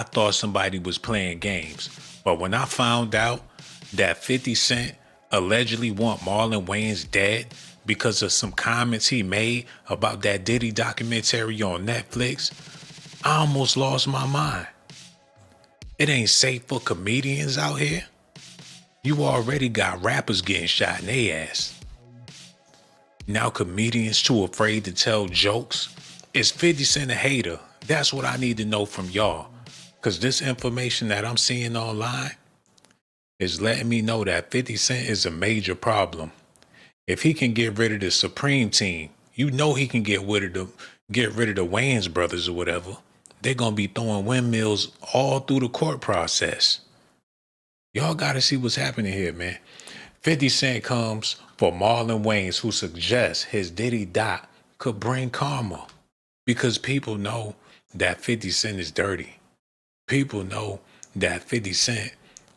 I thought somebody was playing games. But when I found out that 50 Cent allegedly want Marlon Wayans dead because of some comments he made about that Diddy documentary on Netflix, I almost lost my mind. It ain't safe for comedians out here. You already got rappers getting shot in their ass. Now comedians too afraid to tell jokes. Is 50 Cent a hater? That's what I need to know from y'all. Cause this information that I'm seeing online is letting me know that 50 Cent is a major problem. If he can get rid of the Supreme Team, you know he can get rid of the Wayans brothers or whatever. They're gonna be throwing windmills all through the court process. Y'all gotta see what's happening here, man. 50 Cent comes for Marlon Wayans, who suggests his Diddy dot could bring karma. Because people know that 50 Cent is dirty. People know that 50 Cent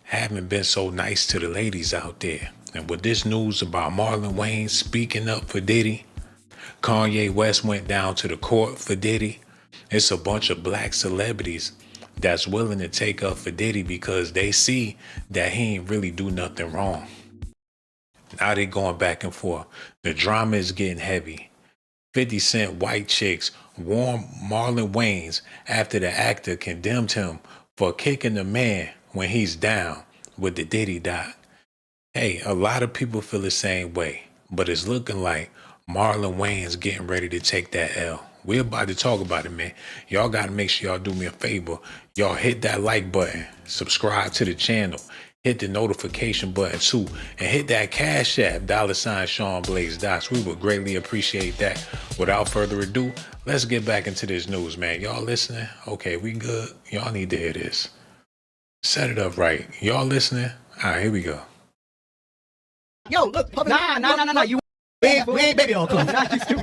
haven't been so nice to the ladies out there. And with this news about Marlon Wayans speaking up for Diddy, Kanye West went down to the court for Diddy. It's a bunch of black celebrities that's willing to take up for Diddy because they see that he ain't really do nothing wrong. Now they going back and forth. The drama is getting heavy. 50 Cent white chicks warned Marlon Wayans after the actor condemned him for kicking the man when he's down with the Diddy dot. Hey, a lot of people feel the same way, but it's looking like Marlon Wayans getting ready to take that L. We're about to talk about it, man. Y'all got to make sure y'all do me a favor. Y'all hit that like button, subscribe to the channel, hit the notification button too, and hit that Cash App, $ Shawn Blaze Dots. We would greatly appreciate that. Without further ado, let's get back into this news, man. Y'all listening? Okay, we good. Y'all need to hear this. Set it up right. Y'all listening? All right, here we go. Yo, look, puppet. Nah. You we ain't baby on cool.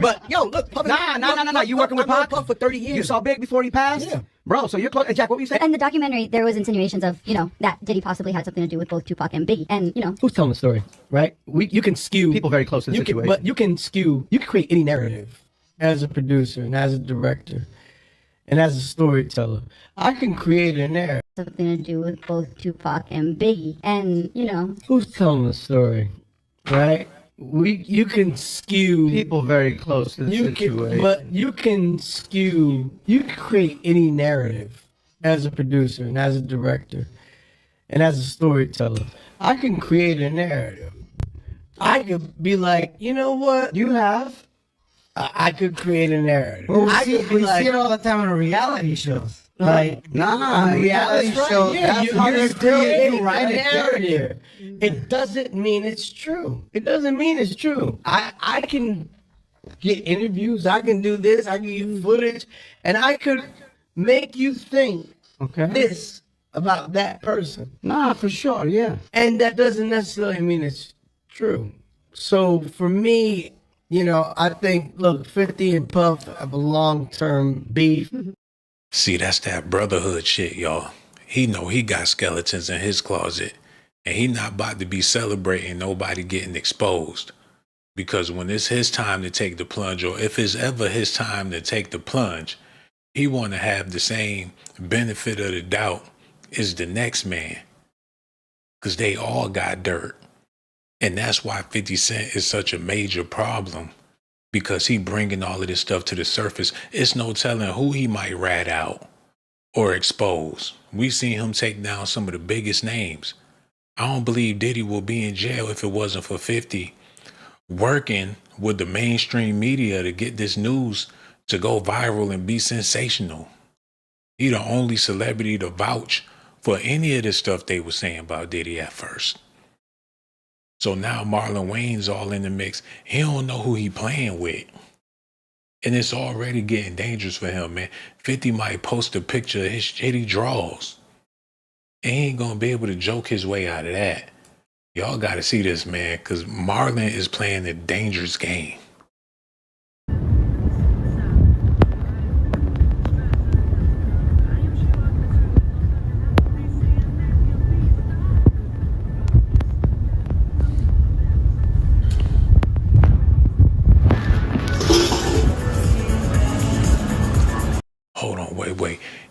But yo, look, puppet. Nah. You working with Puff for 30 years. You saw Big before he passed? Yeah. Bro, so you're close. Jack, what were you saying? In the documentary, there was insinuations of, that Diddy possibly had something to do with both Tupac and Biggie. And, Who's telling the story, right? You can skew people very close to the situation. But you can create any narrative as a producer and as a director and as a storyteller. I can create a narrative. something to do with both Tupac and Biggie. And, Who's telling the story, right? You can skew people very close to the situation. But you can create any narrative as a producer and as a director and as a storyteller. I can create a narrative. I could be like, you know what? You have? I could create a narrative. Well, we I see it all the time in reality shows. Reality shows. Yeah, you're creating a narrative. It doesn't mean it's true. It doesn't mean it's true. I can get interviews. I can do this. I can get footage, and I could make you think this about that person. Nah, for sure, yeah. And that doesn't necessarily mean it's true. So for me, I think, look, 50 and Puff have a long-term beef. See, that's that brotherhood shit, y'all. He know he got skeletons in his closet, and he not about to be celebrating nobody getting exposed. Because when it's his time to take the plunge, or if it's ever his time to take the plunge, he want to have the same benefit of the doubt as the next man. Because they all got dirt. And that's why 50 Cent is such a major problem. Because he bringing all of this stuff to the surface. It's no telling who he might rat out or expose. We seen him take down some of the biggest names. I don't believe Diddy will be in jail if it wasn't for 50 working with the mainstream media to get this news to go viral and be sensational. He the only celebrity to vouch for any of the stuff they were saying about Diddy at first. So now Marlon Wayans all in the mix. He don't know who he playing with. And it's already getting dangerous for him, man. 50 might post a picture of his shitty draws. And he ain't gonna be able to joke his way out of that. Y'all gotta see this, man, because Marlon is playing a dangerous game.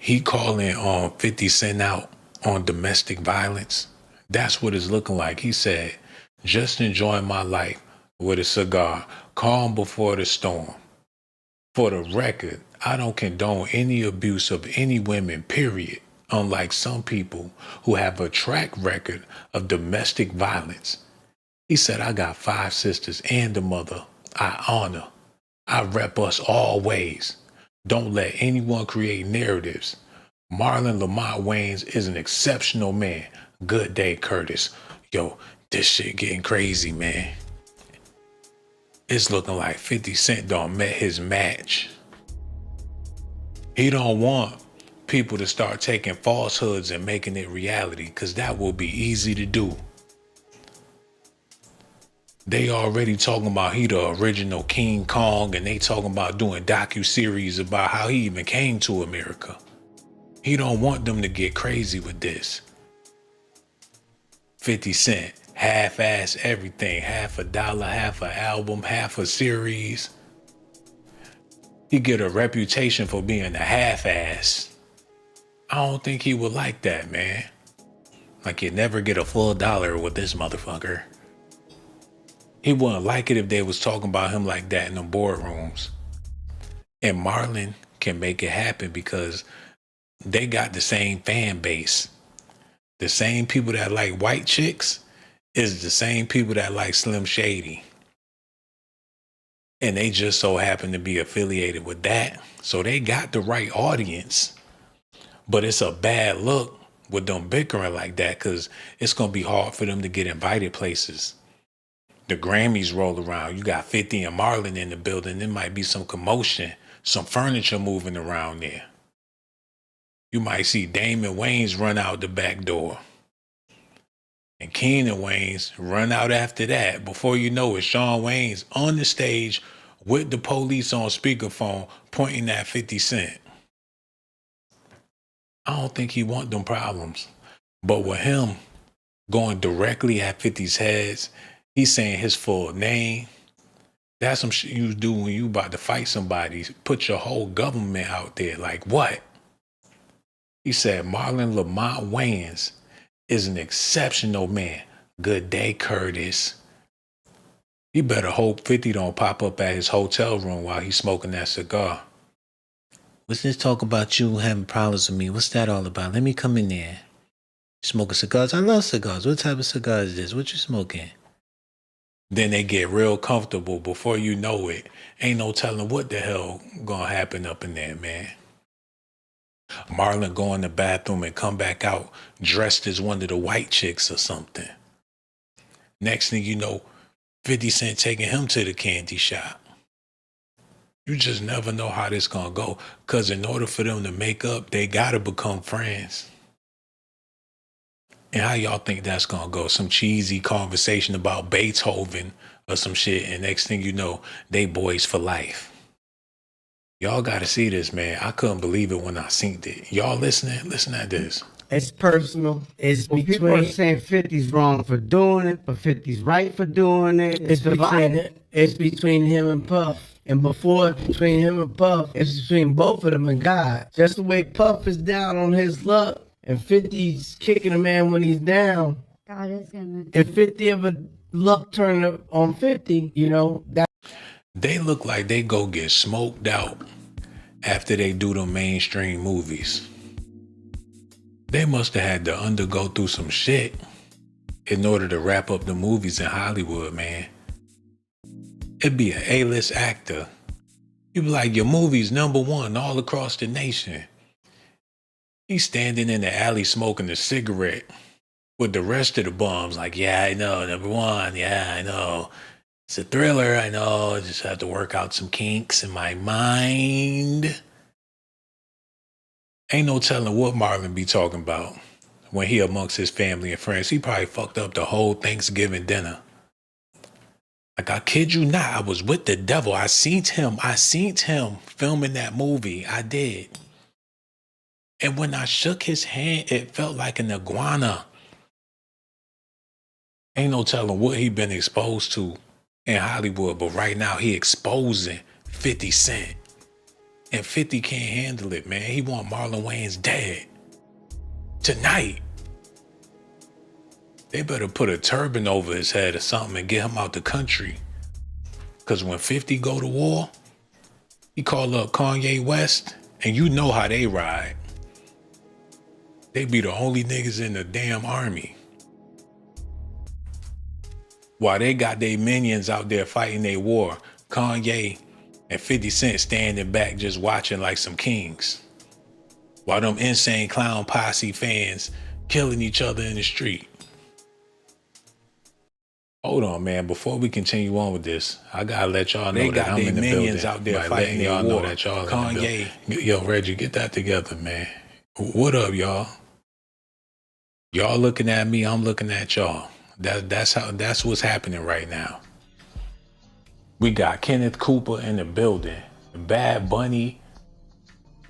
he calling 50 Cent out on domestic violence. That's what it's looking like. He said, just enjoying my life with a cigar, calm before the storm. For the record, I don't condone any abuse of any women, period. Unlike some people who have a track record of domestic violence. He said, I got 5 sisters and a mother I honor. I rep us all ways. Don't let anyone create narratives. Marlon Lamont Wayans is an exceptional man. Good day, Curtis. Yo, this shit getting crazy, man. It's looking like 50 Cent done met his match. He don't want people to start taking falsehoods and making it reality, because that will be easy to do. They already talking about he the original King Kong, and they talking about doing docu-series about how he even came to America. He don't want them to get crazy with this. 50 Cent, half-ass everything, $50, half an album, half a series. He get a reputation for being a half-ass. I don't think he would like that, man. Like, you never get a full dollar with this motherfucker. He wouldn't like it if they was talking about him like that in the boardrooms. And Marlon can make it happen because they got the same fan base. The same people that like white chicks is the same people that like Slim Shady. And they just so happen to be affiliated with that. So they got the right audience. But it's a bad look with them bickering like that, because it's going to be hard for them to get invited places. The Grammys roll around. You got 50 and Marlon in the building. There might be some commotion, some furniture moving around there. You might see Damon Wayans run out the back door. And Keenan Wayans run out after that. Before you know it, Shawn Wayans on the stage with the police on speakerphone pointing at 50 Cent. I don't think he want them problems. But with him going directly at 50's heads, he's saying his full name. That's some shit you do when you about to fight somebody. Put your whole government out there. Like what? He said Marlon Lamont Wayans is an exceptional man. Good day, Curtis. He better hope 50 don't pop up at his hotel room while he's smoking that cigar. What's this talk about you having problems with me? What's that all about? Let me come in there. Smoking cigars? I love cigars. What type of cigar is this? What you smoking? Then they get real comfortable. Before you know it, ain't no telling what the hell gonna happen up in there, man. Marlon go in the bathroom and come back out dressed as one of the white chicks or something. Next thing you know, 50 Cent taking him to the candy shop. You just never know how this gonna go, because in order for them to make up, they gotta become friends. And how y'all think that's gonna go? Some cheesy conversation about Beethoven or some shit, and next thing you know, they boys for life. Y'all gotta see this, man. I couldn't believe it when I seen it. Y'all listening? Listen at this. It's personal. It's Well, people are between. saying 50's wrong for doing it, but 50's right for doing it. It's between him and Puff. And before it's between him and Puff, it's between both of them and God. Just the way Puff is down on his luck and 50's kicking a man when he's down. God is gonna. If 50 ever luck turn up on 50, you know, that. They look like they go get smoked out after they do the mainstream movies. They must have had to undergo through some shit in order to wrap up the movies in Hollywood, man. It'd be an A-list actor. You'd be like, your movie's #1 all across the nation. He's standing in the alley smoking a cigarette with the rest of the bums like, yeah, I know, #1, yeah, I know. It's a thriller, I know. I just have to work out some kinks in my mind. Ain't no telling what Marlon be talking about when he amongst his family and friends. He probably fucked up the whole Thanksgiving dinner. Like, I kid you not, I was with the devil. I seen him filming that movie. I did. And when I shook his hand, it felt like an iguana. Ain't no telling what he been exposed to in Hollywood, but right now he exposing 50 Cent. And 50 can't handle it, man. He want Marlon Wayans dead. Tonight. They better put a turban over his head or something and get him out the country. Cause when 50 go to war, he call up Kanye West, and you know how they ride. They be the only niggas in the damn army. While they got their minions out there fighting their war, Kanye and 50 Cent standing back just watching like some kings. While them insane clown posse fans killing each other in the street. Hold on, man. Before we continue on with this, I gotta let y'all know that I'm in the minions out there fighting their war. That y'all Kanye, yo, Reggie, get that together, man. What up, y'all? Y'all looking at me, I'm looking at y'all. That's what's happening right now. We got Kenneth Cooper in the building. Bad Bunny,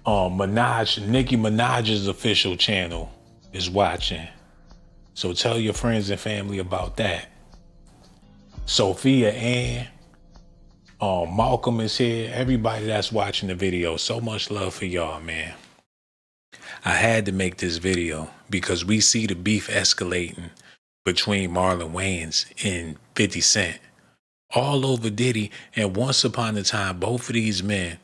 Nicki Minaj's official channel is watching. So tell your friends and family about that. Sophia Ann, Malcolm is here. Everybody that's watching the video, so much love for y'all, man. I had to make this video because we see the beef escalating between Marlon Wayans and 50 Cent all over Diddy. And once upon a time, both of these men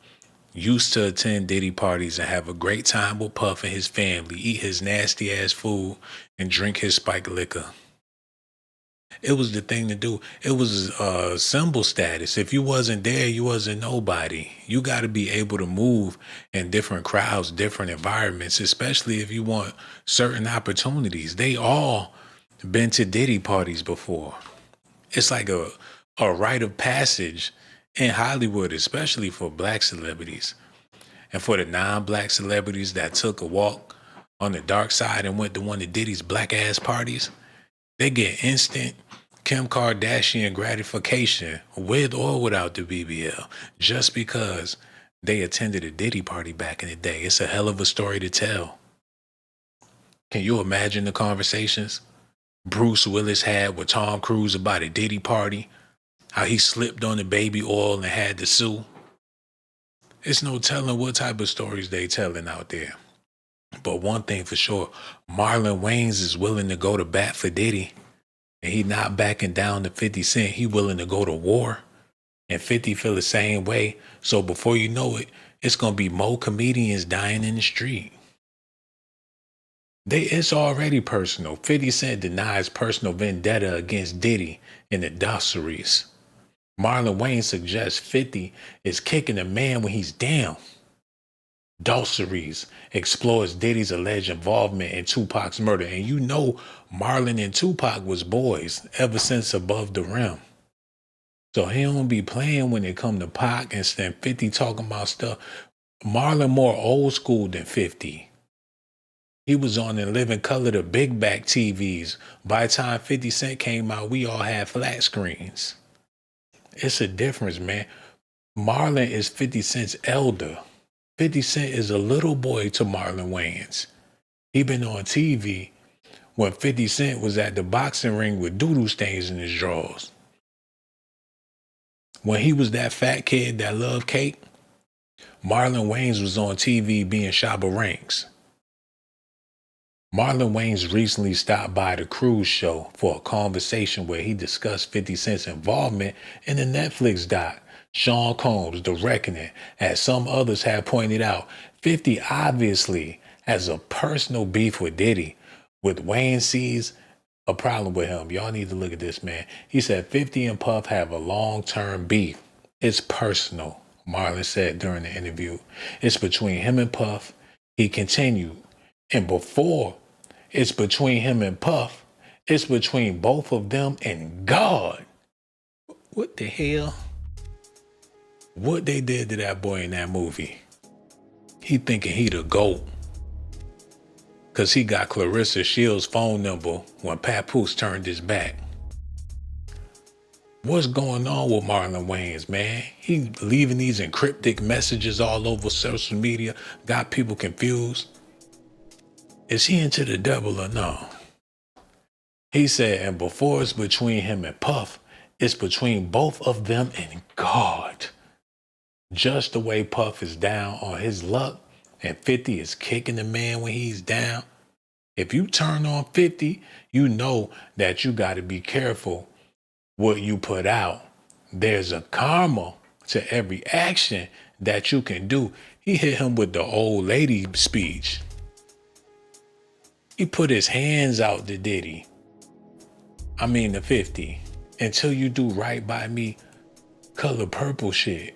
used to attend Diddy parties and have a great time with Puff and his family, eat his nasty ass food and drink his spiked liquor. It was the thing to do. It was symbol status. If you wasn't there, you wasn't nobody. You got to be able to move in different crowds, different environments, especially if you want certain opportunities. They all been to Diddy parties before. It's like a rite of passage in Hollywood, especially for black celebrities. And for the non-black celebrities that took a walk on the dark side and went to one of Diddy's black ass parties, they get instant Kim Kardashian gratification with or without the BBL just because they attended a Diddy party back in the day. It's a hell of a story to tell. Can you imagine the conversations Bruce Willis had with Tom Cruise about a Diddy party? How he slipped on the baby oil and had to sue? It's no telling what type of stories they telling out there. But one thing for sure, Marlon Wayans is willing to go to bat for Diddy. And he not backing down to 50 Cent. He willing to go to war. And 50 feel the same way. So before you know it, it's going to be more comedians dying in the street. It's already personal. 50 Cent denies personal vendetta against Diddy in the dossiers. Marlon Wayans suggests 50 is kicking a man when he's down. Dossiers explores Diddy's alleged involvement in Tupac's murder. And you know Marlon and Tupac was boys ever since Above the Rim. So he don't be playing when it come to Pac and 50 talking about stuff. Marlon more old school than 50. He was on In Living Color, the big back TVs. By the time 50 Cent came out, we all had flat screens. It's a difference, man. Marlon is 50 Cent's elder. 50 Cent is a little boy to Marlon Wayans. He been on TV when 50 Cent was at the boxing ring with doodoo stains in his drawers. When he was that fat kid that loved cake, Marlon Wayans was on TV being Shabba Ranks. Marlon Wayans recently stopped by the Cruise Show for a conversation where he discussed 50 Cent's involvement in the Netflix doc, Shawn Combs, The Reckoning. As some others have pointed out, 50 obviously has a personal beef with Diddy, with Wayans sees a problem with him. Y'all need to look at this, man. He said 50 and Puff have a long-term beef. It's personal, Marlon said during the interview. It's between him and Puff. He continued, and before it's between him and Puff, it's between both of them and God. What the hell? What they did to that boy in that movie? He thinking he the GOAT. Cause he got Clarissa Shields' phone number when Papoose turned his back. What's going on with Marlon Wayans, man? He leaving these encryptic messages all over social media, got people confused. Is he into the devil or no? He said, and before it's between him and Puff, it's between both of them and God. just the way Puff is down on his luck and 50 is kicking the man when he's down. If you turn on 50, you know that you got to be careful what you put out. There's a karma to every action that you can do. He hit him with the old lady speech. He put his hands out to Diddy. I mean to 50. Until you do right by me, color purple shit.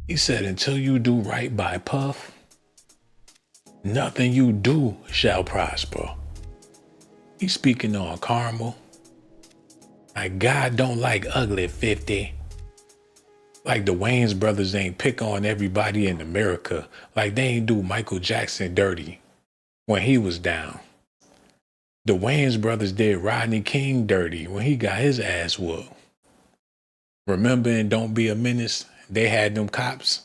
He said, until you do right by Puff, nothing you do shall prosper. He's speaking on karma. Like, God don't like ugly 50. Like the Wayans brothers ain't pick on everybody in America. Like they ain't do Michael Jackson dirty when he was down. The Wayans brothers did Rodney King dirty when he got his ass whooped. Remember in Don't Be a Menace, they had them cops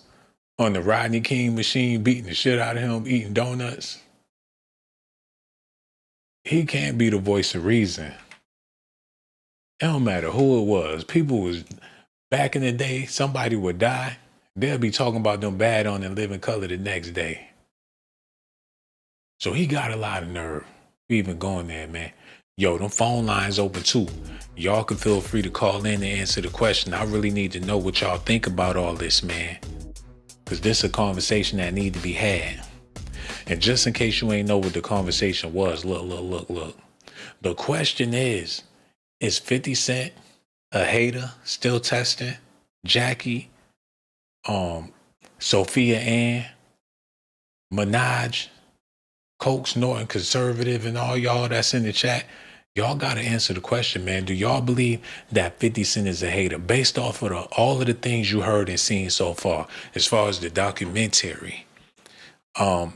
on the Rodney King machine beating the shit out of him, eating donuts. He can't be the voice of reason. It don't matter who it was. People was, back in the day, somebody would die. They'll be talking about them bad on In Living Color the next day. So he got a lot of nerve. Even going there, man. Yo, them phone lines open too. Y'all can feel free to call in and answer the question. I really need to know what y'all think about all this, man. Because this is a conversation that need to be had. And just in case you ain't know what the conversation was, look. The question is 50 Cent a hater, still testing? Jackie, Sophia Ann, Minaj, Coke snorting conservative, and all y'all that's in the chat, y'all got to answer the question, man. Do y'all believe that 50 Cent is a hater based off of all of the things you heard and seen so far, as far as the documentary,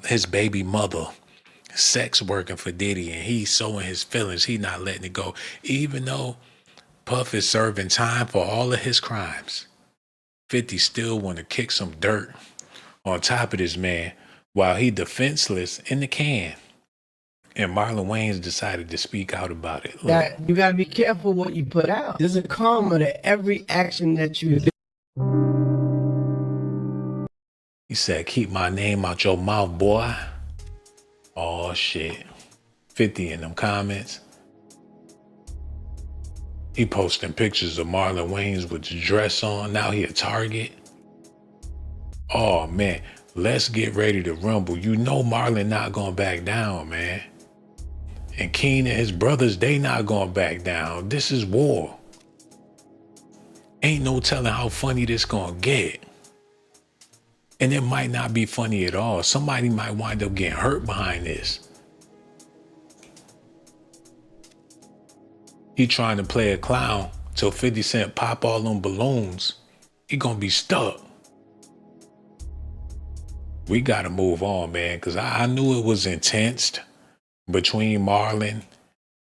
his baby mother, sex working for Diddy, and he's sowing his feelings, he not letting it go, even though Puff is serving time for all of his crimes. 50 still want to kick some dirt on top of this man while he defenseless in the can. And Marlon Wayans decided to speak out about it. That you gotta be careful what you put out. There's a karma to every action that you do. He said, keep my name out your mouth, boy. Oh, shit. 50 in them comments. He posting pictures of Marlon Wayans with the dress on. Now he a target. Oh, man. Let's get ready to rumble. You know Marlon not going back down, man. And Keen and his brothers, they not going back down. This is war. Ain't no telling how funny this gonna get. And it might not be funny at all. Somebody might wind up getting hurt behind this. He trying to play a clown till 50 Cent pop all them balloons. He gonna be stuck. We gotta move on, man, because I knew it was intense between Marlon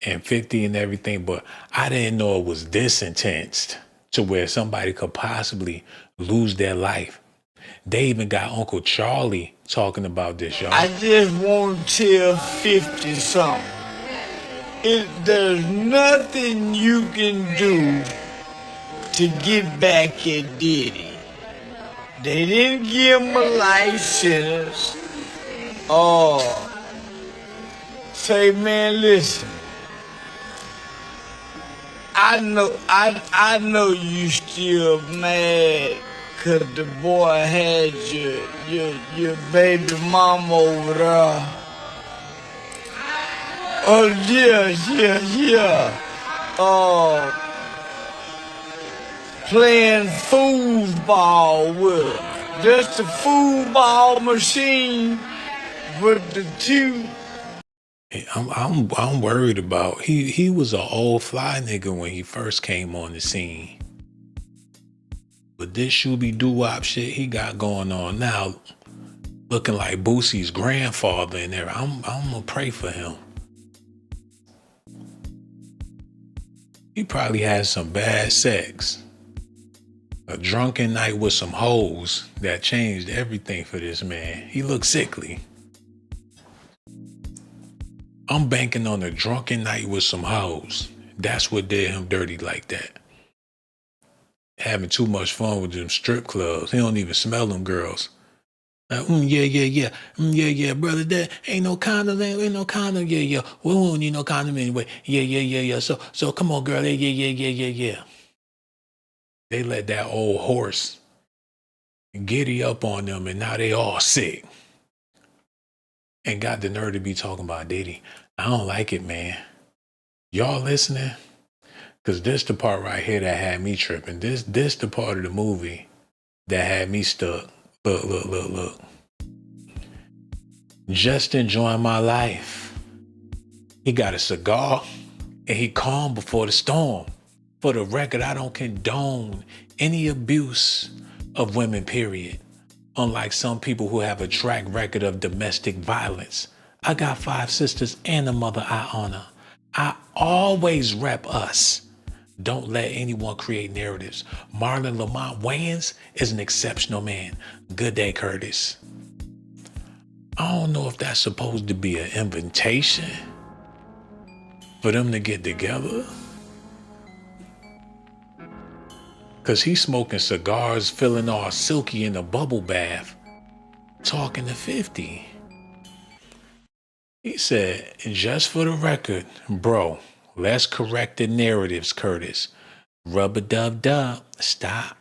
and 50 and everything, but I didn't know it was this intense to where somebody could possibly lose their life. They even got Uncle Charlie talking about this, y'all. I just want to tell 50 something. There's nothing you can do to get back at Diddy. They didn't give him a life sentence. Oh, say, man, listen. I know you still mad 'cause the boy had your baby mama over there. Oh, yeah. Oh, playing foosball with her. Just a foosball machine with the two. I'm worried about, he was an old fly nigga when he first came on the scene. But this shooby doo-wop shit he got going on now, looking like Boosie's grandfather in there. I'm gonna pray for him. He probably had some bad sex. A drunken night with some hoes that changed everything for this man. He looked sickly. I'm banking on a drunken night with some hoes. That's what did him dirty like that. having too much fun with them strip clubs. He don't even smell them girls. Like, yeah, brother. That ain't no condom, yeah. We won't need no condom anyway. Yeah. So come on, girl. Yeah. They let that old horse giddy up on them, and now they all sick. And got the nerve to be talking about Diddy. I don't like it, man. Y'all listening? Because this the part right here that had me tripping. This the part of the movie that had me stuck. Look. Just enjoying my life. He got a cigar and he calm before the storm. For the record, I don't condone any abuse of women, period. Unlike some people who have a track record of domestic violence. I got 5 sisters and a mother I honor. I always rep us. Don't let anyone create narratives. Marlon Lamont Wayans is an exceptional man. Good day, Curtis. I don't know if that's supposed to be an invitation for them to get together. Cause he's smoking cigars, feeling all silky in a bubble bath, talking to 50. He said, just for the record, bro, let's correct the narratives, Curtis. Rub-a-dub-dub. Stop.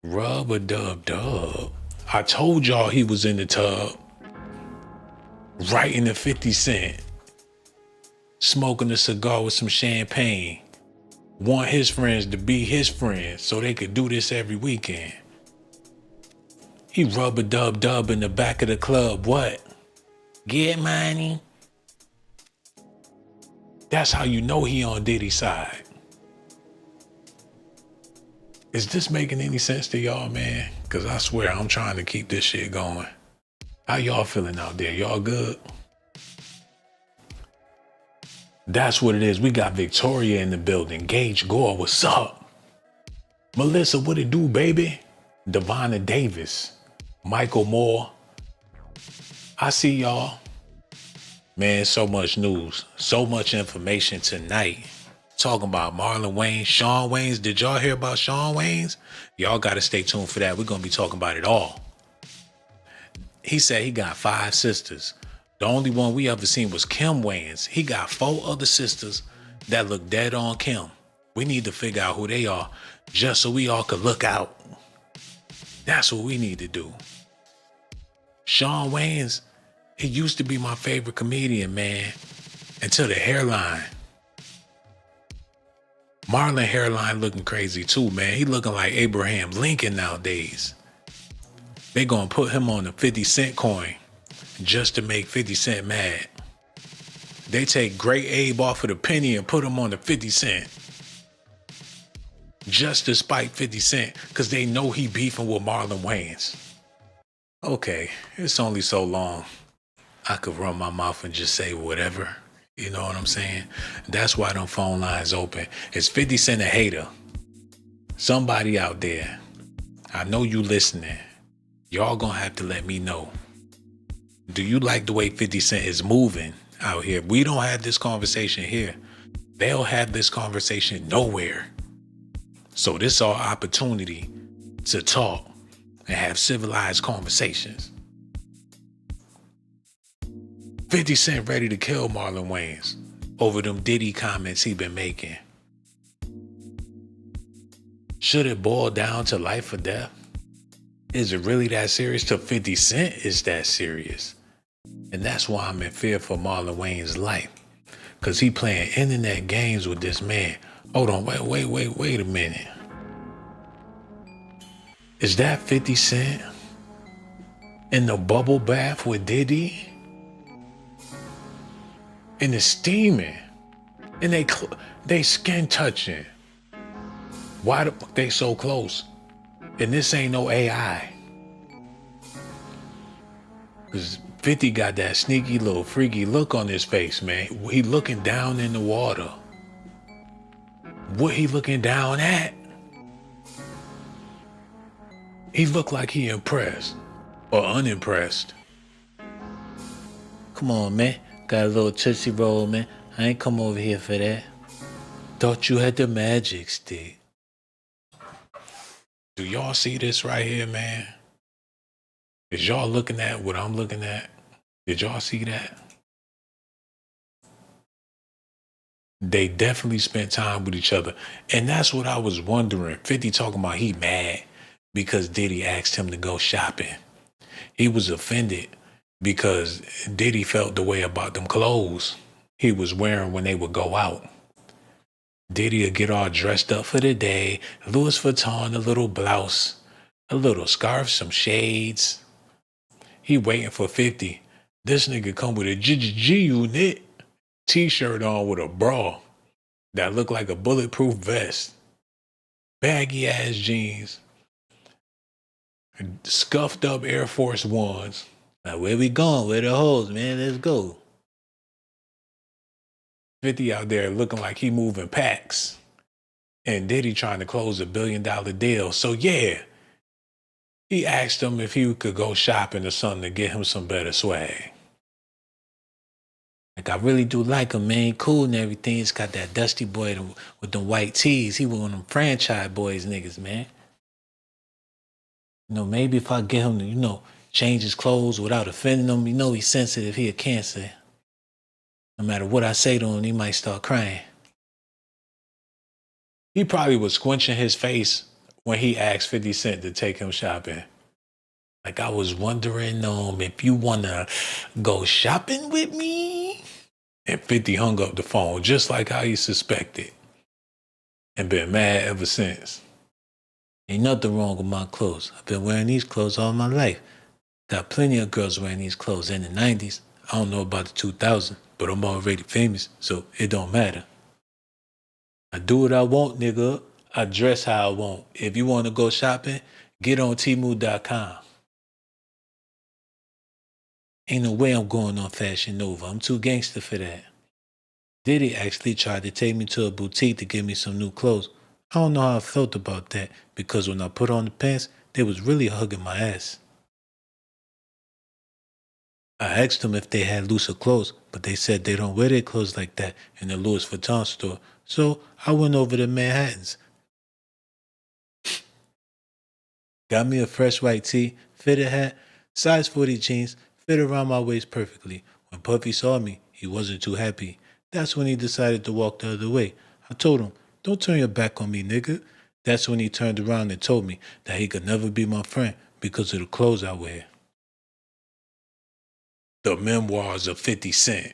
Rub-a-dub-dub. I told y'all he was in the tub. Writing to 50 Cent. Smoking a cigar with some champagne. Want his friends to be his friends so they could do this every weekend. He rub-a-dub-dub in the back of the club. What? Get money? That's how you know he on Diddy's side. Is this making any sense to y'all, man? Because I swear I'm trying to keep this shit going. How y'all feeling out there? Y'all good? That's what it is. We got Victoria in the building. Gage Gore, what's up? Melissa, what it do, baby? Devonna Davis. Michael Moore. I see y'all. Man, so much news. So much information tonight. Talking about Marlon Wayans, Shawn Wayans. Did y'all hear about Shawn Wayans? Y'all got to stay tuned for that. We're going to be talking about it all. He said he got 5 sisters. The only one we ever seen was Kim Wayans. He got 4 other sisters that look dead on Kim. We need to figure out who they are just so we all could look out. That's what we need to do. Shawn Wayans, he used to be my favorite comedian, man, until the hairline. Marlon hairline looking crazy too, man. He looking like Abraham Lincoln nowadays. They gonna put him on the 50 cent coin just to make 50 Cent mad. They take Great Abe off of the penny and put him on the 50 Cent. Just to spite 50 Cent, because they know he beefing with Marlon Wayans. Okay, it's only so long I could run my mouth and just say whatever. You know what I'm saying? That's why them phone lines open. Is 50 Cent a hater? Somebody out there, I know you listening. Y'all gonna have to let me know. Do you like the way 50 Cent is moving out here? We don't have this conversation here. They'll have this conversation nowhere. So this is our opportunity to talk and have civilized conversations. 50 Cent ready to kill Marlon Wayans over them Diddy comments he been making. Should it boil down to life or death? Is it really that serious? To 50 Cent is that serious. And that's why I'm in fear for Marlon Wayans' life. Because he playing internet games with this man. Hold on, wait a minute. Is that 50 Cent in the bubble bath with Diddy? And it's steaming. And they skin touching. Why the fuck they so close? And this ain't no AI. Because 50 got that sneaky little freaky look on his face, man. He looking down in the water. What he looking down at? He look like he impressed or unimpressed. Come on, man. Got a little Tootsie Roll, man. I ain't come over here for that. Thought you had the magic stick. Do y'all see this right here, man? Is y'all looking at what I'm looking at? Did y'all see that? They definitely spent time with each other. And that's what I was wondering. 50 talking about he mad because Diddy asked him to go shopping. He was offended because Diddy felt the way about them clothes he was wearing when they would go out. Diddy would get all dressed up for the day, Louis Vuitton, a little blouse, a little scarf, some shades. He waiting for 50. This nigga come with a G unit t-shirt on with a bra that looked like a bulletproof vest, baggy ass jeans, scuffed up Air Force Ones. Like, where we going? Where the hoes, man? Let's go. 50 out there looking like he moving packs. And Diddy trying to close $1 billion deal. So yeah, he asked him if he could go shopping or something to get him some better swag. Like, I really do like him, man. Cool and everything. He's got that dusty boy with them white tees. He one of them franchise boys niggas, man. You know, maybe if I get him to, change his clothes without offending him, he's sensitive. He a Cancer. No matter what I say to him, he might start crying. He probably was squinching his face when he asked 50 Cent to take him shopping. Like, I was wondering if you want to go shopping with me? And 50 hung up the phone just like how he suspected. And been mad ever since. Ain't nothing wrong with my clothes. I've been wearing these clothes all my life. Got plenty of girls wearing these clothes in the 90s. I don't know about the 2000s, but I'm already famous, so it don't matter. I do what I want, nigga. I dress how I want. If you want to go shopping, get on Temu.com. Ain't no way I'm going on Fashion Nova. I'm too gangster for that. Diddy actually tried to take me to a boutique to get me some new clothes. I don't know how I felt about that because when I put on the pants, they was really hugging my ass. I asked them if they had looser clothes, but they said they don't wear their clothes like that in the Louis Vuitton store. So I went over to Manhattan's. Got me a fresh white tee, fitted hat, size 40 jeans, fit around my waist perfectly. When Puffy saw me, he wasn't too happy. That's when he decided to walk the other way. I told him, "Don't turn your back on me, nigga." That's when he turned around and told me that he could never be my friend because of the clothes I wear. The Memoirs of 50 Cent.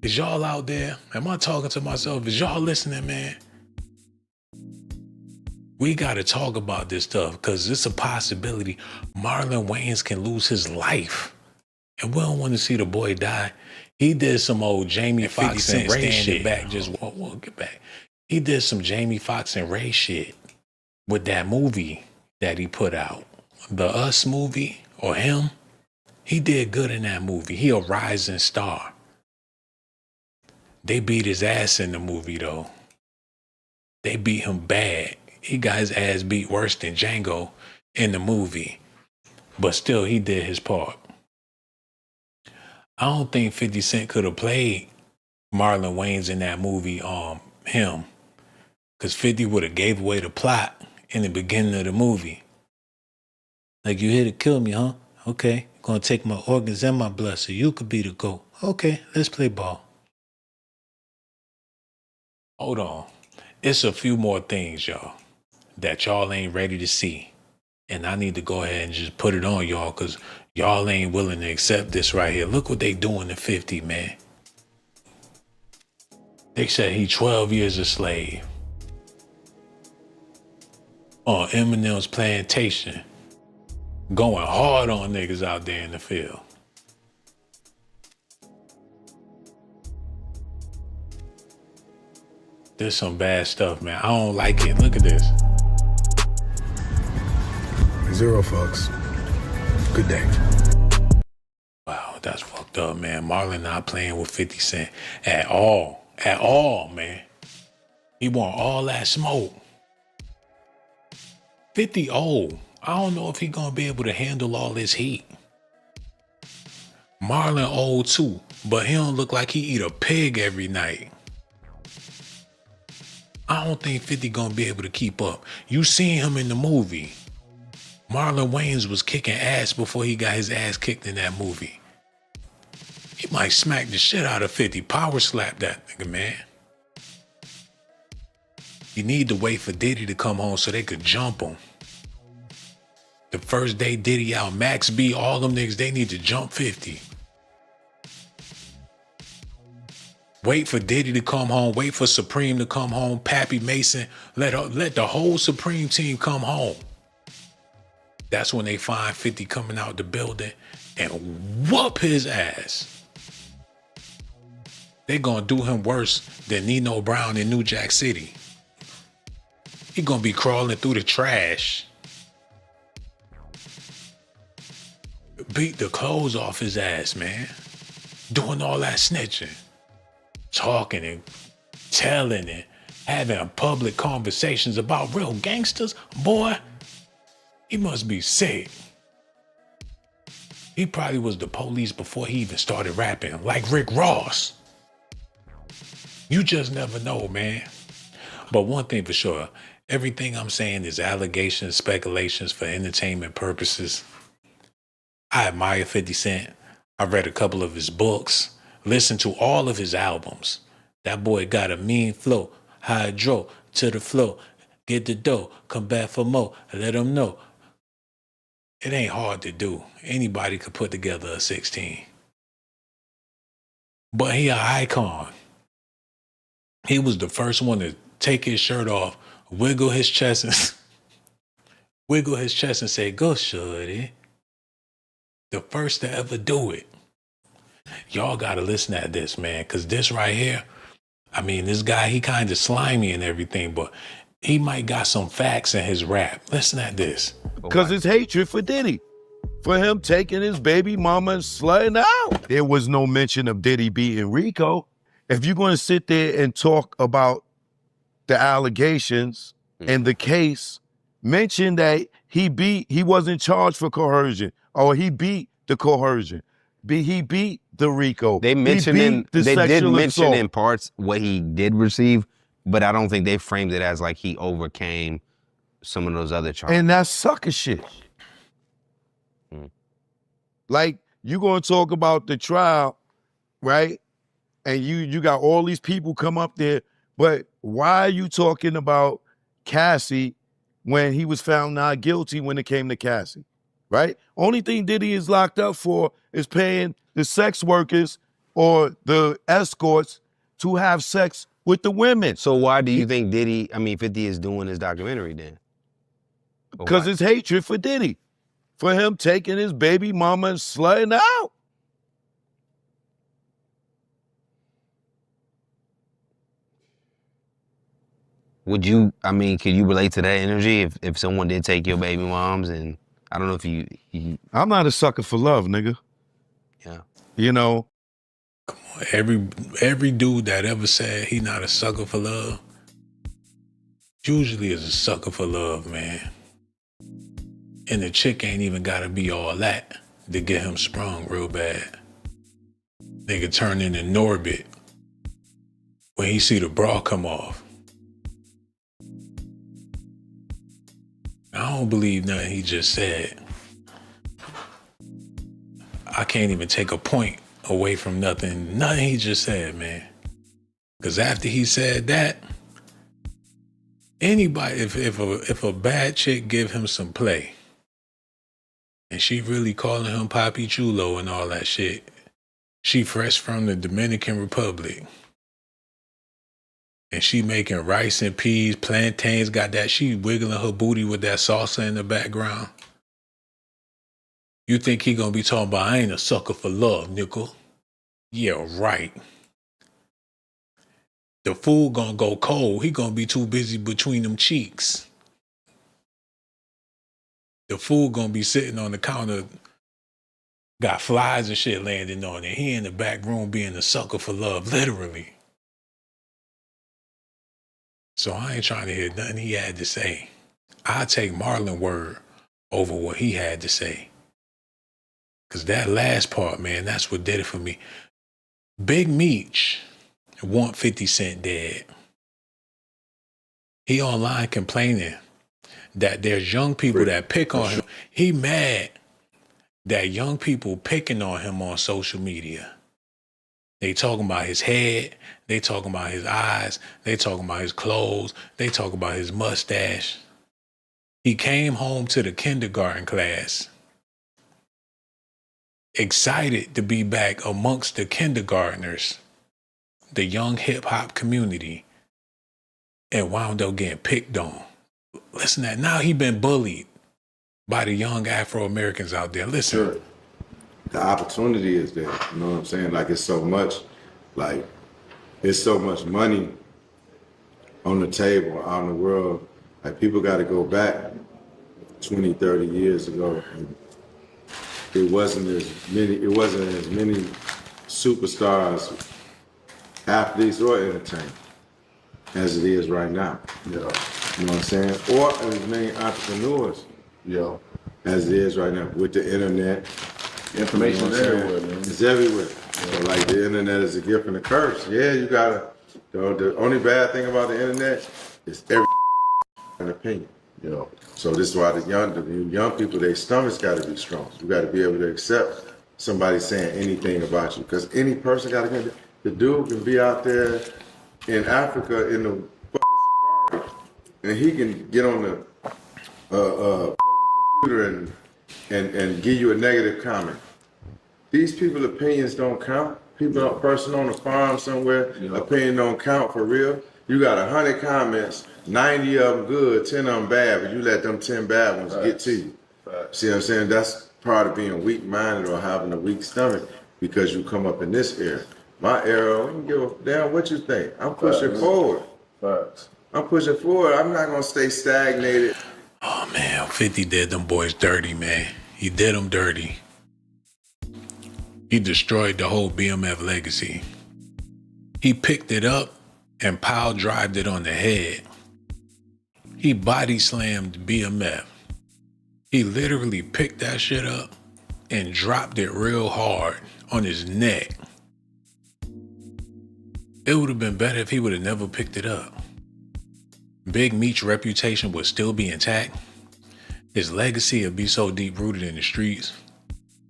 Is y'all out there? Am I talking to myself? Is y'all listening, man? We got to talk about this stuff because it's a possibility Marlon Wayans can lose his life. And we don't want to see the boy die. He did some old Jamie Foxx and Ray shit. Back, just won't get back. He did some Jamie Foxx and Ray shit with that movie that he put out. The Us movie, or him. He did good in that movie. He a rising star. They beat his ass in the movie, though. They beat him bad. He got his ass beat worse than Django in the movie. But still, he did his part. I don't think 50 Cent could have played Marlon Wayans in that movie, him. Because 50 would have gave away the plot in the beginning of the movie. Like, you here to kill me, huh? Okay, gonna take my organs and my blood so you could be the GOAT. Okay, let's play ball. Hold on. It's a few more things, y'all, that y'all ain't ready to see. And I need to go ahead and just put it on y'all because y'all ain't willing to accept this right here. Look what they doing to 50, man. They said he 12 years a slave on Eminem's plantation. Going hard on niggas out there in the field. There's some bad stuff, man. I don't like it. Look at this. 0 fucks. Good day. Wow, that's fucked up, man. Marlon not playing with 50 Cent at all. At all, man. He want all that smoke. 50 old. I don't know if he gonna be able to handle all this heat. Marlon old too, but he don't look like he eat a pig every night. I don't think 50 gonna be able to keep up. You seen him in the movie. Marlon Wayans was kicking ass before he got his ass kicked in that movie. He might smack the shit out of 50. Power slap that nigga, man. You need to wait for Diddy to come home so they could jump him. The first day Diddy out, Max B, all them niggas, they need to jump 50. Wait for Diddy to come home. Wait for Supreme to come home. Pappy Mason, let the whole Supreme team come home. That's when they find 50 coming out the building and whoop his ass. They gonna do him worse than Nino Brown in New Jack City. He gonna be crawling through the trash. Beat the clothes off his ass, man. Doing all that snitching. Talking and telling and having public conversations about real gangsters. Boy, he must be sick. He probably was the police before he even started rapping, like Rick Ross. You just never know, man. But one thing for sure, everything I'm saying is allegations, speculations for entertainment purposes. I admire 50 Cent. I read a couple of his books, listened to all of his albums. That boy got a mean flow, hydro to the flow, get the dough, come back for more, let him know. It ain't hard to do. Anybody could put together a 16. But he an icon. He was the first one to take his shirt off, wiggle his chest and say, "Go, shorty." The first to ever do it. Y'all gotta listen at this, man, because this right here, I mean, this guy, he kind of slimy and everything, but he might got some facts in his rap. Listen at this. Because it's hatred for Diddy. For him taking his baby mama and slutting out. There was no mention of Diddy beating Rico. If you're going to sit there and talk about the allegations and the case, mention that he wasn't charged for coercion, or he beat the coercion. He beat the Rico. They mentioned in parts what he did receive, but I don't think they framed it as like he overcame some of those other charges. And that's sucker shit. Like, you gonna talk about the trial, right? And you got all these people come up there, but why are you talking about Cassie when he was found not guilty when it came to Cassie, right? Only thing Diddy is locked up for is paying the sex workers or the escorts to have sex with the women. So why do you think 50 is doing his documentary then? Because it's hatred for Diddy. For him taking his baby mama and slutting out. Could you relate to that energy if someone did take your baby moms? And I don't know if you I'm not a sucker for love, nigga. Yeah. You know? Come on, every dude that ever said he not a sucker for love, usually is a sucker for love, man. And the chick ain't even gotta be all that to get him sprung real bad. Nigga turn into Norbit when he see the bra come off. I don't believe nothing he just said. I can't even take a point away from nothing he just said, man. Because after he said that, anybody, if a bad chick give him some play, and she really calling him Papi Chulo and all that shit, she fresh from the Dominican Republic, and she making rice and peas, plantains, got that, she wiggling her booty with that salsa in the background. You think he gonna be talking about, I ain't a sucker for love, nickel? Yeah, right. The fool gonna go cold. He gonna be too busy between them cheeks. The fool gonna be sitting on the counter, got flies and shit landing on it. He in the back room being a sucker for love, literally. So I ain't trying to hear nothing he had to say. I take Marlon word over what he had to say. Because that last part, man, that's what did it for me. Big Meech want 50 Cent dead. He online complaining that there's young people that pick on him. He mad that young people picking on him on social media. They talking about his head. They talking about his eyes. They talking about his clothes. They talking about his mustache. He came home to the kindergarten class, excited to be back amongst the kindergartners, the young hip hop community, and wound up getting picked on. Listen to that. Now he been bullied by the young Afro-Americans out there. Listen. Sure. The opportunity is there. You know what I'm saying? Like it's so much money on the table out in the world. Like people got to go back 20, 30 years ago. And it wasn't as many superstars, athletes or entertainers as it is right now. Yeah. You know what I'm saying? Or as many entrepreneurs, as it is right now with the internet. Information is everywhere, man. It's everywhere. Yeah. So like the internet is a gift and a curse. Yeah, you gotta. The only bad thing about the internet is every an opinion. So this is why the young people, their stomachs got to be strong. You got to be able to accept somebody saying anything about you, because any person got to get. The dude can be out there in Africa in the safari, and he can get on the computer and give you a negative comment. These people's opinions don't count. A person on a farm somewhere, opinion don't count for real. You got 100 comments, 90 of them good, 10 of them bad, but you let them 10 bad ones get to you. See what I'm saying? That's part of being weak-minded or having a weak stomach, because you come up in this era. My era, we can give a damn what you think. I'm pushing forward. I'm pushing forward. I'm not gonna stay stagnated. Oh man, 50 did them boys dirty, man. He did them dirty. He destroyed the whole BMF legacy. He picked it up and pile drived it on the head. He body slammed BMF. He literally picked that shit up and dropped it real hard on his neck. It would have been better if he would have never picked it up. Big Meech's reputation would still be intact. His legacy would be so deep rooted in the streets.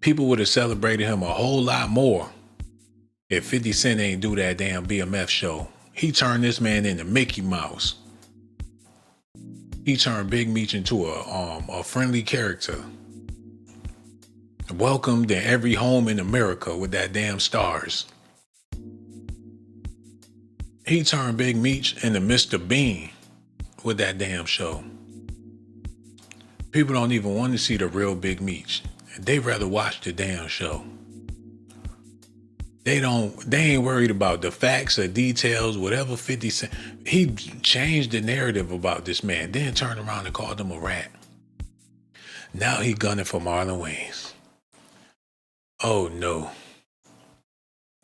People would have celebrated him a whole lot more if 50 Cent ain't do that damn BMF show. He turned this man into Mickey Mouse. He turned Big Meech into a friendly character. Welcomed in every home in America with that damn stars. He turned Big Meech into Mr. Bean with that damn show. People don't even want to see the real Big Meech. They rather watch the damn show. They ain't worried about the facts or details, whatever 50 Cent. He changed the narrative about this man, then turned around and called him a rat. Now he gunning for Marlon Wayans. Oh no.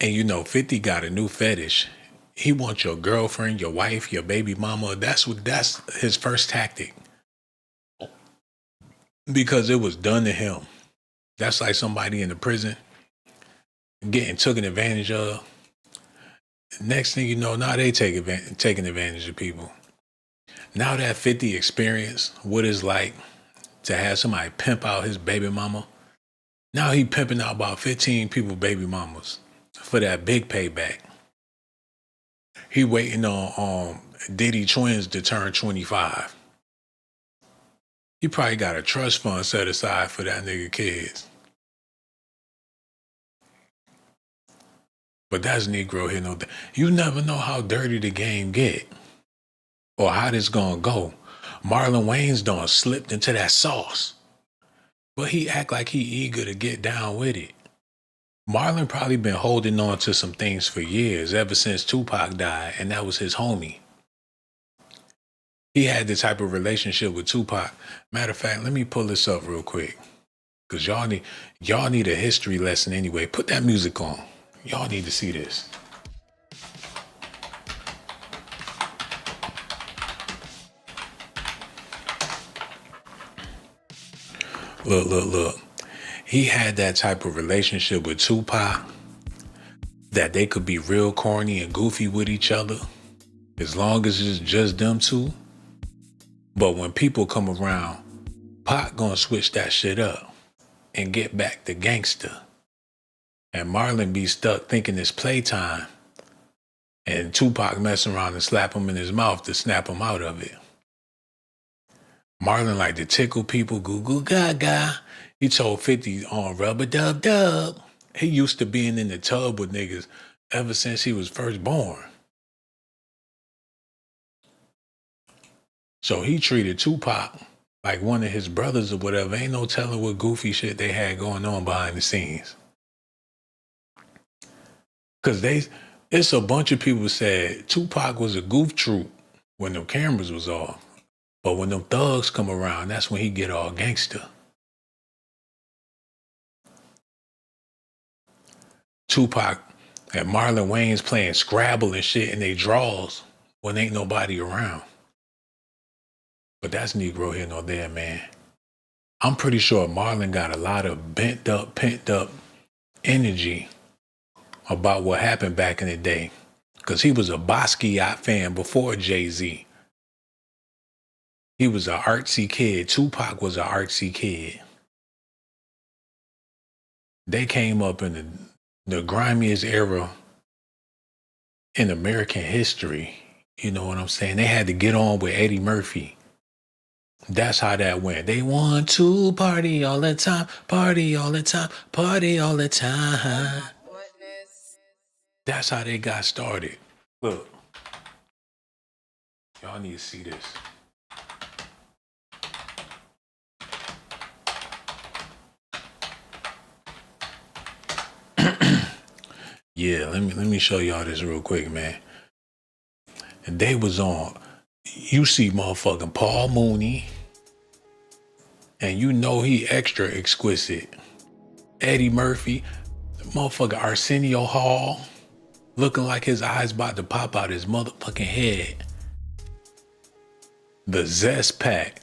And 50 got a new fetish. He wants your girlfriend, your wife, your baby mama. That's his first tactic. Because it was done to him. That's like somebody in the prison getting taken advantage of. Next thing you know, now they taking advantage of people. Now that 50 experienced what it's like to have somebody pimp out his baby mama, now he pimping out about 15 people baby mamas for that big payback. He waiting on Diddy twins to turn 25. He probably got a trust fund set aside for that nigga kids. But that's Negro here. You never know how dirty the game get or how this gonna go. Marlon Wayans done slipped into that sauce, but he act like he eager to get down with it. Marlon probably been holding on to some things for years, ever since Tupac died, and that was his homie. He had the type of relationship with Tupac. Matter of fact, let me pull this up real quick, because y'all need a history lesson anyway. Put that music on. Y'all need to see this. Look. He had that type of relationship with Tupac that they could be real corny and goofy with each other as long as it's just them two. But when people come around, Pac gonna switch that shit up and get back to gangster. And Marlon be stuck thinking it's playtime. And Tupac messing around and slap him in his mouth to snap him out of it. Marlon like to tickle people, goo goo gaga. He told 50 on rubber dub dub. He used to being in the tub with niggas ever since he was first born. So he treated Tupac like one of his brothers or whatever. Ain't no telling what goofy shit they had going on behind the scenes. Cause it's a bunch of people said Tupac was a goof troop when them cameras was off. But when them thugs come around, that's when he get all gangster. Tupac and Marlon Wayans playing Scrabble and shit in they drawers when ain't nobody around. But that's Negro here nor there, man. I'm pretty sure Marlon got a lot of pent up energy about what happened back in the day. Because he was a Basquiat fan before Jay-Z. He was an artsy kid. Tupac was an artsy kid. They came up in the grimiest era in American history. You know what I'm saying? They had to get on with Eddie Murphy. That's how that went. They want to party all the time, party all the time, party all the time. That's how they got started. Look. Y'all need to see this. Yeah, let me show y'all this real quick, man. And they was on, you see motherfucking Paul Mooney, and you know he extra exquisite. Eddie Murphy, motherfucker Arsenio Hall, looking like his eyes about to pop out his motherfucking head. The Zest Pack,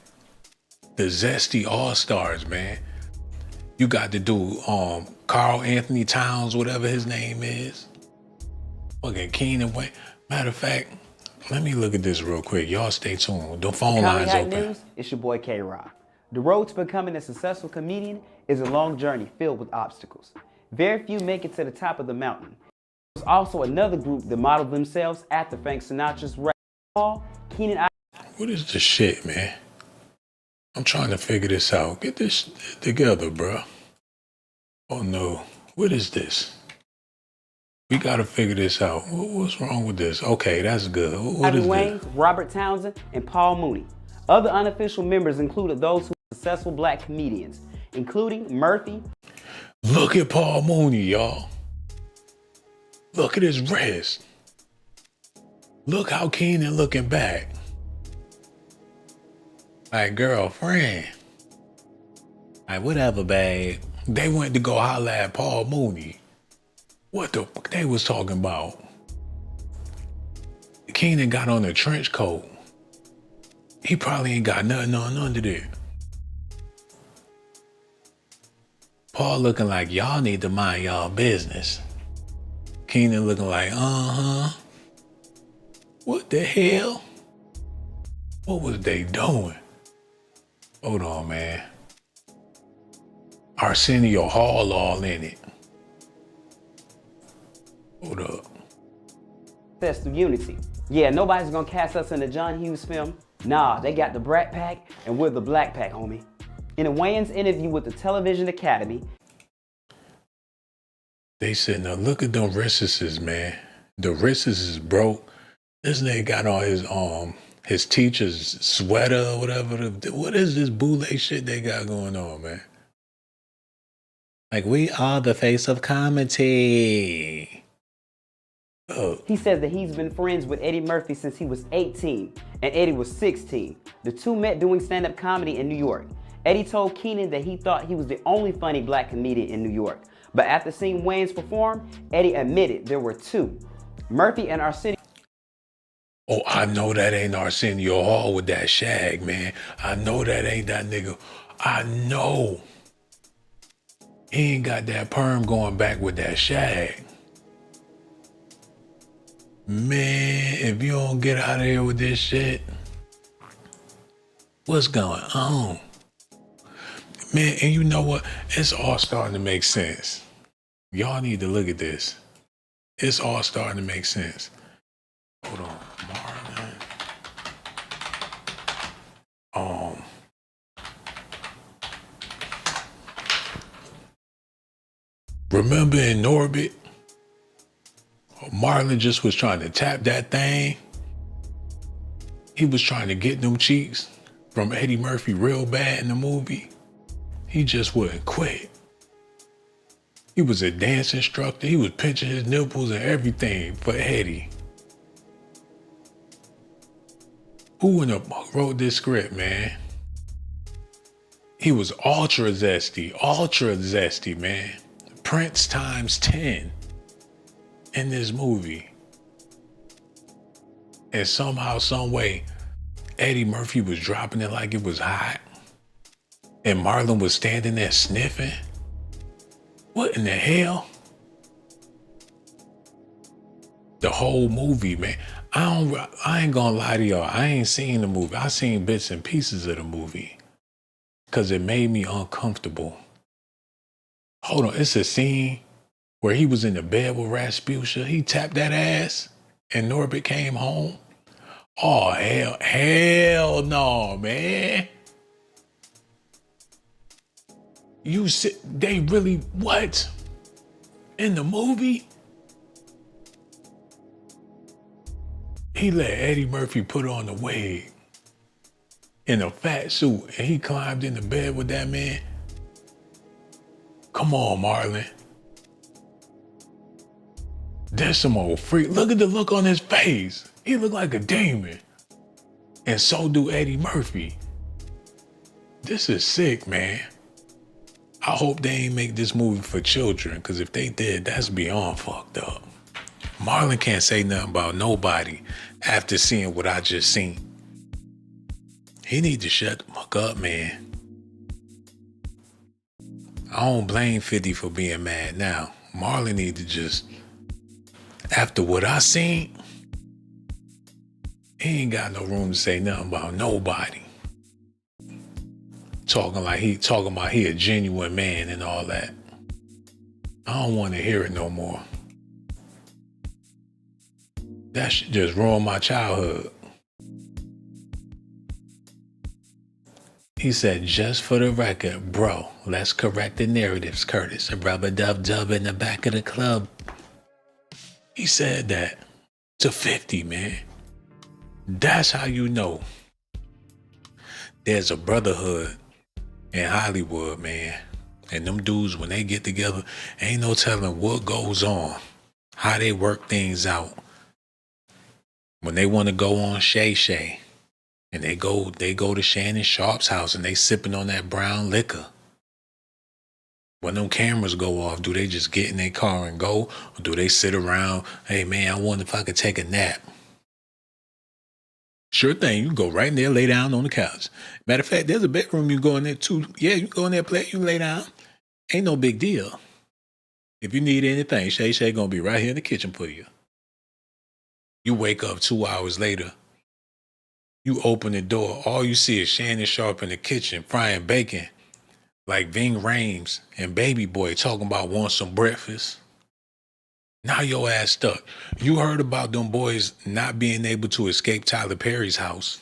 the Zesty All-Stars, man. You got to do Carl Anthony Towns, whatever his name is. Fucking Keenan Wayne. Matter of fact, let me look at this real quick. Y'all stay tuned. The phone lines open. News, it's your boy K-Rock. The road to becoming a successful comedian is a long journey filled with obstacles. Very few make it to the top of the mountain. There's also another group that modeled themselves after Frank Sinatra's rap. Keenan. What is this shit, man? I'm trying to figure this out. Get this together, bro. Oh no, what is this? We gotta figure this out. What's wrong with this? Okay, that's good. What is Wayans, this? Robert Townsend, and Paul Mooney. Other unofficial members included those who were successful black comedians, including Murphy. Look at Paul Mooney, y'all. Look at his wrist. Look how Keenan looking back. Like, girlfriend. Like, whatever, babe. They went to go holler at Paul Mooney. What the fuck they was talking about? Keenan got on a trench coat. He probably ain't got nothing on under there. Paul looking like y'all need to mind y'all business. Keenan looking like, What the hell? What was they doing? Hold on, man. Arsenio Hall all in it. Hold up. That's the unity. Yeah, nobody's gonna cast us in the John Hughes film. Nah, they got the Brat Pack and we're the Black Pack, homie. In a Wayans interview with the Television Academy, they said, now look at them wrists, man. The wrists is broke. This nigga got on his teacher's sweater or whatever. What is this boule shit they got going on, man? Like, we are the face of comedy. Oh. He says that he's been friends with Eddie Murphy since he was 18 and Eddie was 16. The two met doing stand-up comedy in New York. Eddie told Keenan that he thought he was the only funny black comedian in New York. But after seeing Wayans perform, Eddie admitted there were two. Murphy and Arsenio. Oh, I know that ain't Arsenio Hall with that shag, man. I know that ain't that nigga. I know. He ain't got that perm going back with that shag. Man, if you don't get out of here with this shit, What's going on? Man, and you know what? It's all starting to make sense. Y'all need to look at this. It's all starting to make sense. Hold on. Marlon. Remember in Norbit? Marlon just was trying to tap that thing. He was trying to get them cheeks from Eddie Murphy real bad in the movie. He just wouldn't quit. He was a dance instructor. He was pinching his nipples and everything for Eddie. Who in the fuck wrote this script, man? He was ultra zesty, man. Prince times 10 in this movie. And somehow, some way, Eddie Murphy was dropping it like it was hot. And Marlon was standing there sniffing. What in the hell? The whole movie, man. I ain't gonna lie to y'all. I ain't seen the movie. I seen bits and pieces of the movie. Cause it made me uncomfortable. Hold on, it's a scene where he was in the bed with Rasputia. He tapped that ass and Norbit came home. Oh, hell no, man. They really, what? In the movie? He let Eddie Murphy put on the wig in a fat suit and he climbed in the bed with that man. Come on, Marlon. There's some old freak. Look at the look on his face. He looked like a demon. And so do Eddie Murphy. This is sick, man. I hope they ain't make this movie for children, because if they did, that's beyond fucked up. Marlon can't say nothing about nobody after seeing what I just seen. He need to shut the fuck up, man. I don't blame 50 for being mad now. Marlon need to just, after what I seen, he ain't got no room to say nothing about nobody. Talking about he a genuine man and all that. I don't want to hear it no more. That shit just ruined my childhood. He said, just for the record, bro, let's correct the narratives, Curtis. A rub-a-dub-dub in the back of the club. He said that to 50, man. That's how you know there's a brotherhood in Hollywood, man. And them dudes, when they get together, ain't no telling what goes on, how they work things out. When they want to go on Shay Shay, and they go to Shannon Sharp's house and they sipping on that brown liquor. When them cameras go off, do they just get in their car and go? Or do they sit around, hey man, I wonder if I could take a nap. Sure thing, you can go right in there, lay down on the couch. Matter of fact, there's a bedroom you go in there too. Yeah, you go in there, play, you lay down. Ain't no big deal. If you need anything, Shay Shay gonna be right here in the kitchen for you. You wake up 2 hours later, you open the door, all you see is Shannon Sharp in the kitchen frying bacon like Ving Rhames and Baby Boy talking about want some breakfast. Now your ass stuck. You heard about them boys not being able to escape Tyler Perry's house.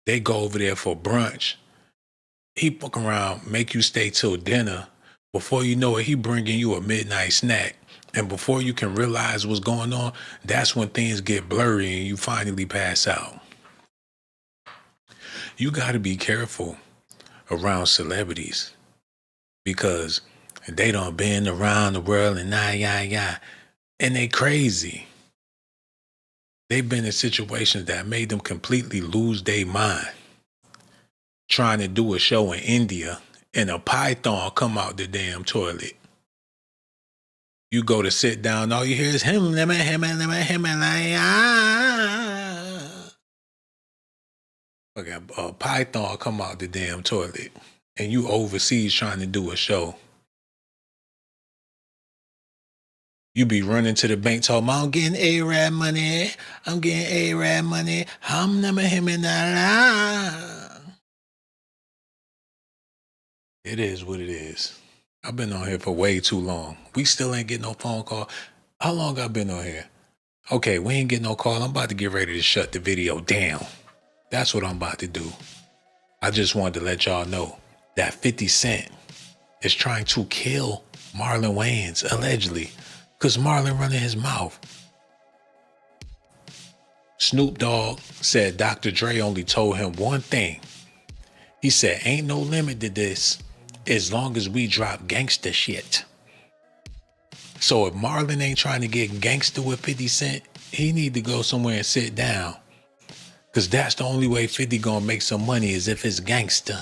They go over there for brunch. He fuck around, make you stay till dinner. Before you know it, he bringing you a midnight snack. And before you can realize what's going on, that's when things get blurry and you finally pass out. You got to be careful around celebrities because they done been around the world and and they crazy. They've been in situations that made them completely lose their mind. Trying to do a show in India and a python come out the damn toilet. You go to sit down, all you hear is him. Okay, a python come out the damn toilet and you overseas trying to do a show. You be running to the bank talking about, I'm getting A-Rab money. I'm getting A-Rab money. I'm never him in that. It is what it is. I've been on here for way too long. We still ain't getting no phone call. How long I been on here? Okay, we ain't getting no call. I'm about to get ready to shut the video down. That's what I'm about to do. I just wanted to let y'all know that 50 Cent is trying to kill Marlon Wayans, allegedly, because Marlon running his mouth. Snoop Dogg said Dr. Dre only told him one thing. He said, ain't no limit to this as long as we drop gangster shit. So if Marlon ain't trying to get gangster with 50 Cent, he need to go somewhere and sit down. Because that's the only way 50 gonna make some money is if it's gangster.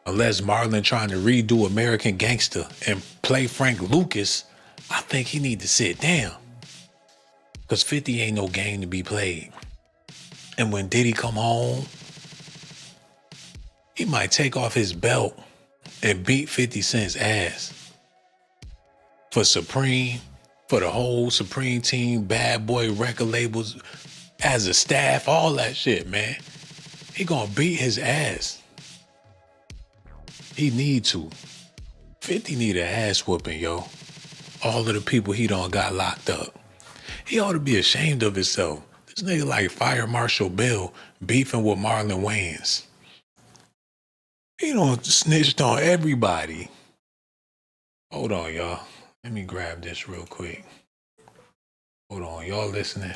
Unless Marlon trying to redo American Gangster and play Frank Lucas, I think he need to sit down. Because 50 ain't no game to be played. And when Diddy come home, he might take off his belt and beat 50 Cent's ass. For Supreme, for the whole Supreme team, Bad Boy record labels, as a staff, all that shit, man. He gonna beat his ass. He need to. 50 need an ass whooping, yo. All of the people he done got locked up. He ought to be ashamed of himself. This nigga like Fire Marshal Bill beefing with Marlon Wayans. He done snitched on everybody. Hold on, y'all. Let me grab this real quick. Hold on, y'all listening?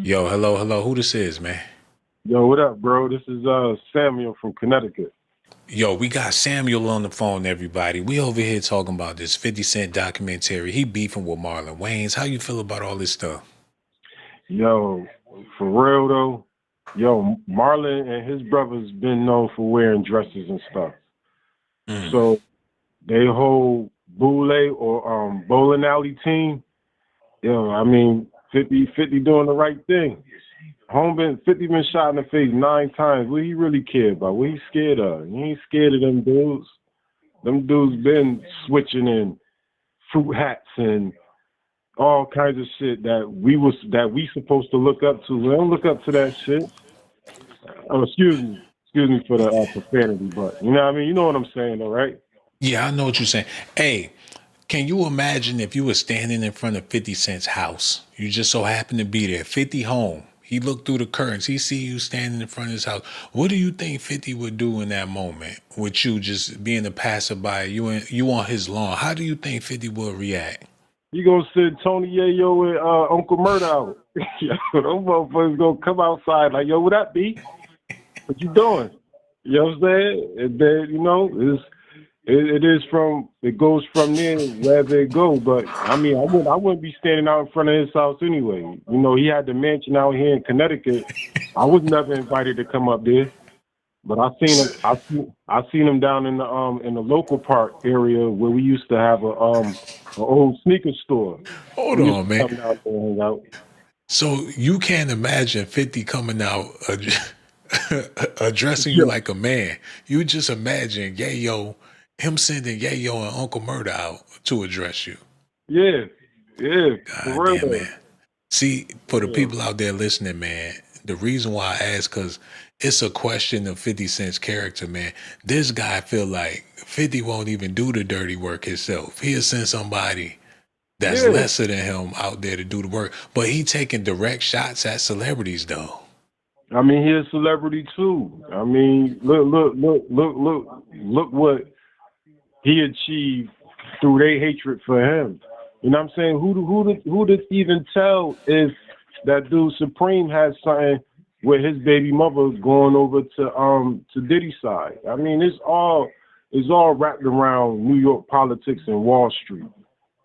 Yo, hello. Who this is, man? Yo, what up, bro? This is Samuel from Connecticut. Yo, we got Samuel on the phone, everybody. We over here talking about this 50 Cent documentary. He beefing with Marlon Wayans. How you feel about all this stuff? Yo, for real though, Marlon and his brothers been known for wearing dresses and stuff. So they whole Boule or bowling alley team, I mean, 50 doing the right thing. 50 been shot in the face 9 times. What he really care about? What he scared of? He ain't scared of them dudes. Them dudes been switching in fruit hats and all kinds of shit that we supposed to look up to. We don't look up to that shit. Oh, excuse me for the profanity, but you know what I mean? You know what I'm saying though, right? Yeah, I know what you're saying. Hey, can you imagine if you were standing in front of 50 Cent's house? You just so happen to be there. 50 home. He looked through the curtains. He see you standing in front of his house. What do you think 50 would do in that moment with you just being a passerby? You on his lawn. How do you think 50 would react? You gonna send Tony Yayo and Uncle Murder out. Yo, those motherfuckers gonna come outside like, yo, what that be? What you doing? You know what I'm saying? And then, it goes from there wherever it go. But I mean, I wouldn't be standing out in front of his house anyway. He had the mansion out here in Connecticut. I was never invited to come up there, but I seen him down in the local park area where we used to have an old sneaker store. Hold on, man. So you can't imagine 50 coming out addressing you like a man. You just imagine him sending Yayo and Uncle Murder out to address you. Yeah. God damn, man. See, for the people out there listening, man, the reason why I ask, because it's a question of 50 Cent's character, man. This guy feel like 50 won't even do the dirty work himself. He'll send somebody that's lesser than him out there to do the work. But he taking direct shots at celebrities, though. I mean, he's a celebrity too. I mean, look what he achieved through their hatred for him. You know what I'm saying? Who does even tell if that dude Supreme has something with his baby mother going over to Diddy's side? I mean, it's all wrapped around New York politics and Wall Street.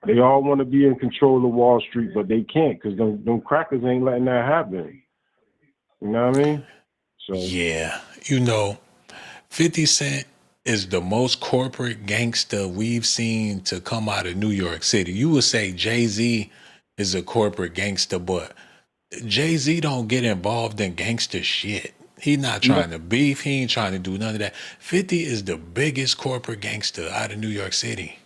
They all want to be in control of Wall Street, but they can't because them crackers ain't letting that happen. You know what I mean? So yeah, 50 Cent is the most corporate gangster we've seen to come out of New York City. You would say Jay-Z is a corporate gangster, but Jay-Z don't get involved in gangster shit. He's not trying to beef. He ain't trying to do none of that. 50 is the biggest corporate gangster out of New York City.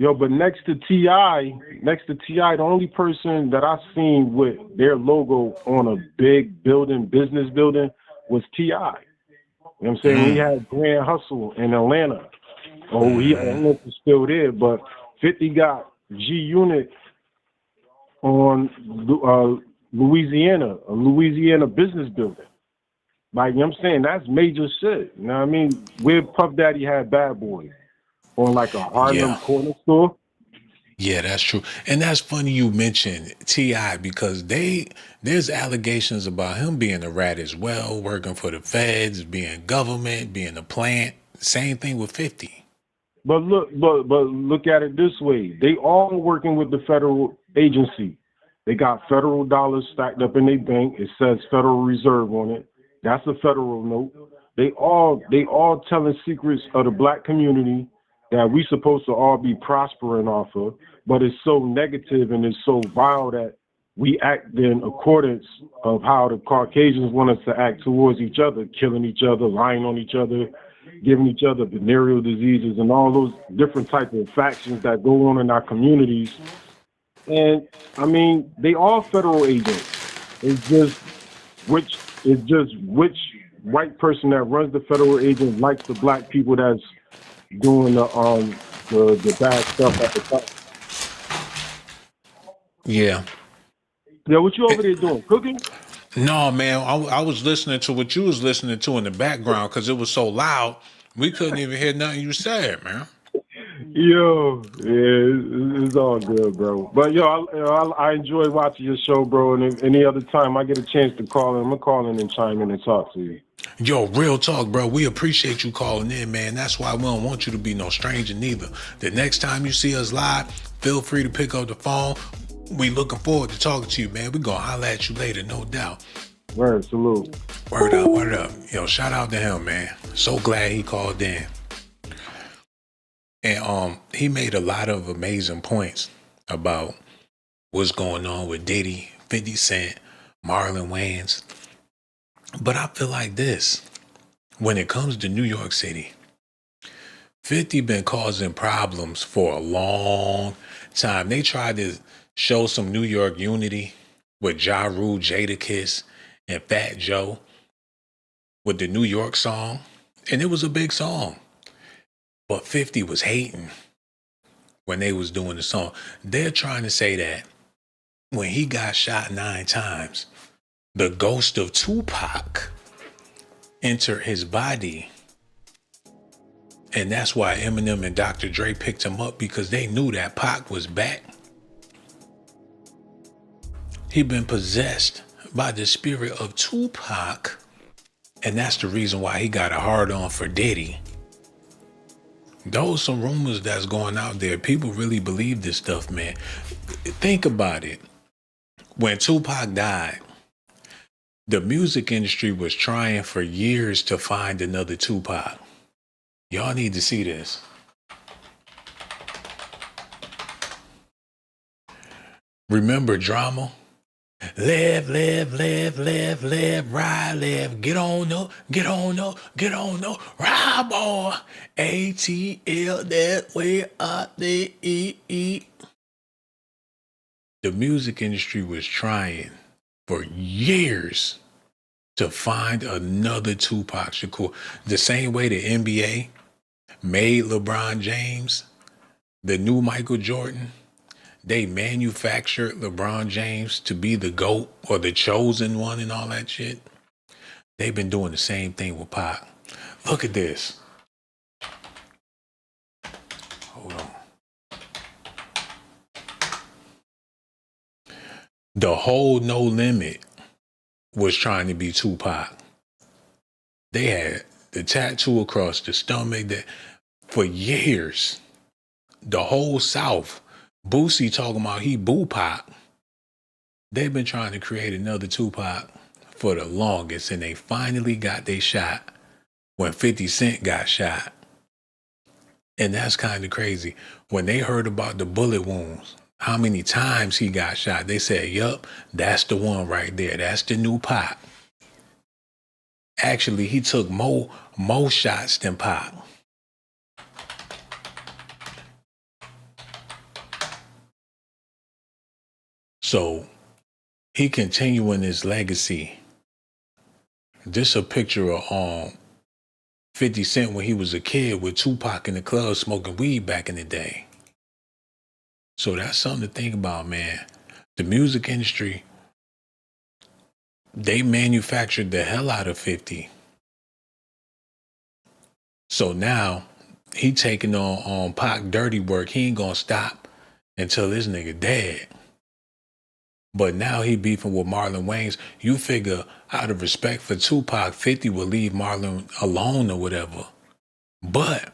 Yo, but next to T.I., the only person that I seen with their logo on a big building, business building, was T.I. You know what I'm saying? He had Grand Hustle in Atlanta. I don't know if he's still there, but 50 got G-Unit on Louisiana, a Louisiana business building. Like, you know what I'm saying? That's major shit. You know what I mean? Where Puff Daddy had Bad Boy on like a Harlem corner store. Yeah, that's true. And that's funny you mentioned T.I. because there's allegations about him being a rat as well, working for the feds, being government, being a plant. Same thing with 50. But look at it this way. They all working with the federal agency. They got federal dollars stacked up in their bank. It says Federal Reserve on it. That's a federal note. They all telling secrets of the black community that we supposed to all be prospering off of, but it's so negative and it's so vile that we act in accordance of how the Caucasians want us to act towards each other, killing each other, lying on each other, giving each other venereal diseases and all those different types of factions that go on in our communities. And I mean, they all federal agents. It's just which white person that runs the federal agent likes the black people that's doing the bad stuff at the top. Yeah. Yeah, what you over there doing? Cooking? No, man. I was listening to what you was listening to in the background because it was so loud. We couldn't even hear nothing you said, man. Yo, yeah, it's all good, bro. But I enjoy watching your show, bro. And if any other time I get a chance to call in, I'm gonna call in and chime in and talk to you. Yo, real talk, bro. We appreciate you calling in, man. That's why we don't want you to be no stranger neither. The next time you see us live, feel free to pick up the phone. We looking forward to talking to you, man. We gonna holler at you later, no doubt. Word, salute. Word up, word up. Yo, shout out to him, man. So glad he called in. And he made a lot of amazing points about what's going on with Diddy, 50 Cent, Marlon Wayans. But I feel like this, when it comes to New York City, 50 been causing problems for a long time. They tried to show some New York unity with Ja Rule, Jadakiss, and Fat Joe with the New York song. And it was a big song. But 50 was hating when they was doing the song. They're trying to say that when he got shot 9 times, the ghost of Tupac entered his body. And that's why Eminem and Dr. Dre picked him up, because they knew that Pac was back. He been possessed by the spirit of Tupac. And that's the reason why he got a hard-on for Diddy. Those some rumors that's going out there. People really believe this stuff, man. Think about it. When Tupac died, the music industry was trying for years to find another Tupac. Y'all need to see this. Remember Drama? Live, live, live, live, live, ride, live. Get on up, get on up, get on up. Ride, boy. ATL, that way up there. The music industry was trying for years to find another Tupac Shakur. The same way the NBA made LeBron James the new Michael Jordan. They manufactured LeBron James to be the GOAT or the chosen one and all that shit. They've been doing the same thing with Pac. Look at this. Hold on. The whole No Limit was trying to be Tupac. They had the tattoo across the stomach that for years, the whole South, Boosie talking about he Boo Pac. They've been trying to create another Tupac for the longest, and they finally got their shot when 50 Cent got shot. And that's kind of crazy. When they heard about the bullet wounds, how many times he got shot, they said, yup, that's the one right there. That's the new Pac. Actually, he took more shots than Pac. So he continuing his legacy. This a picture of 50 Cent when he was a kid with Tupac in the club smoking weed back in the day. So that's something to think about, man. The music industry, they manufactured the hell out of 50. So now he taking on Pac dirty work. He ain't gonna stop until this nigga dead. But now he beefing with Marlon Wayans. You figure out of respect for Tupac, 50 would leave Marlon alone or whatever. But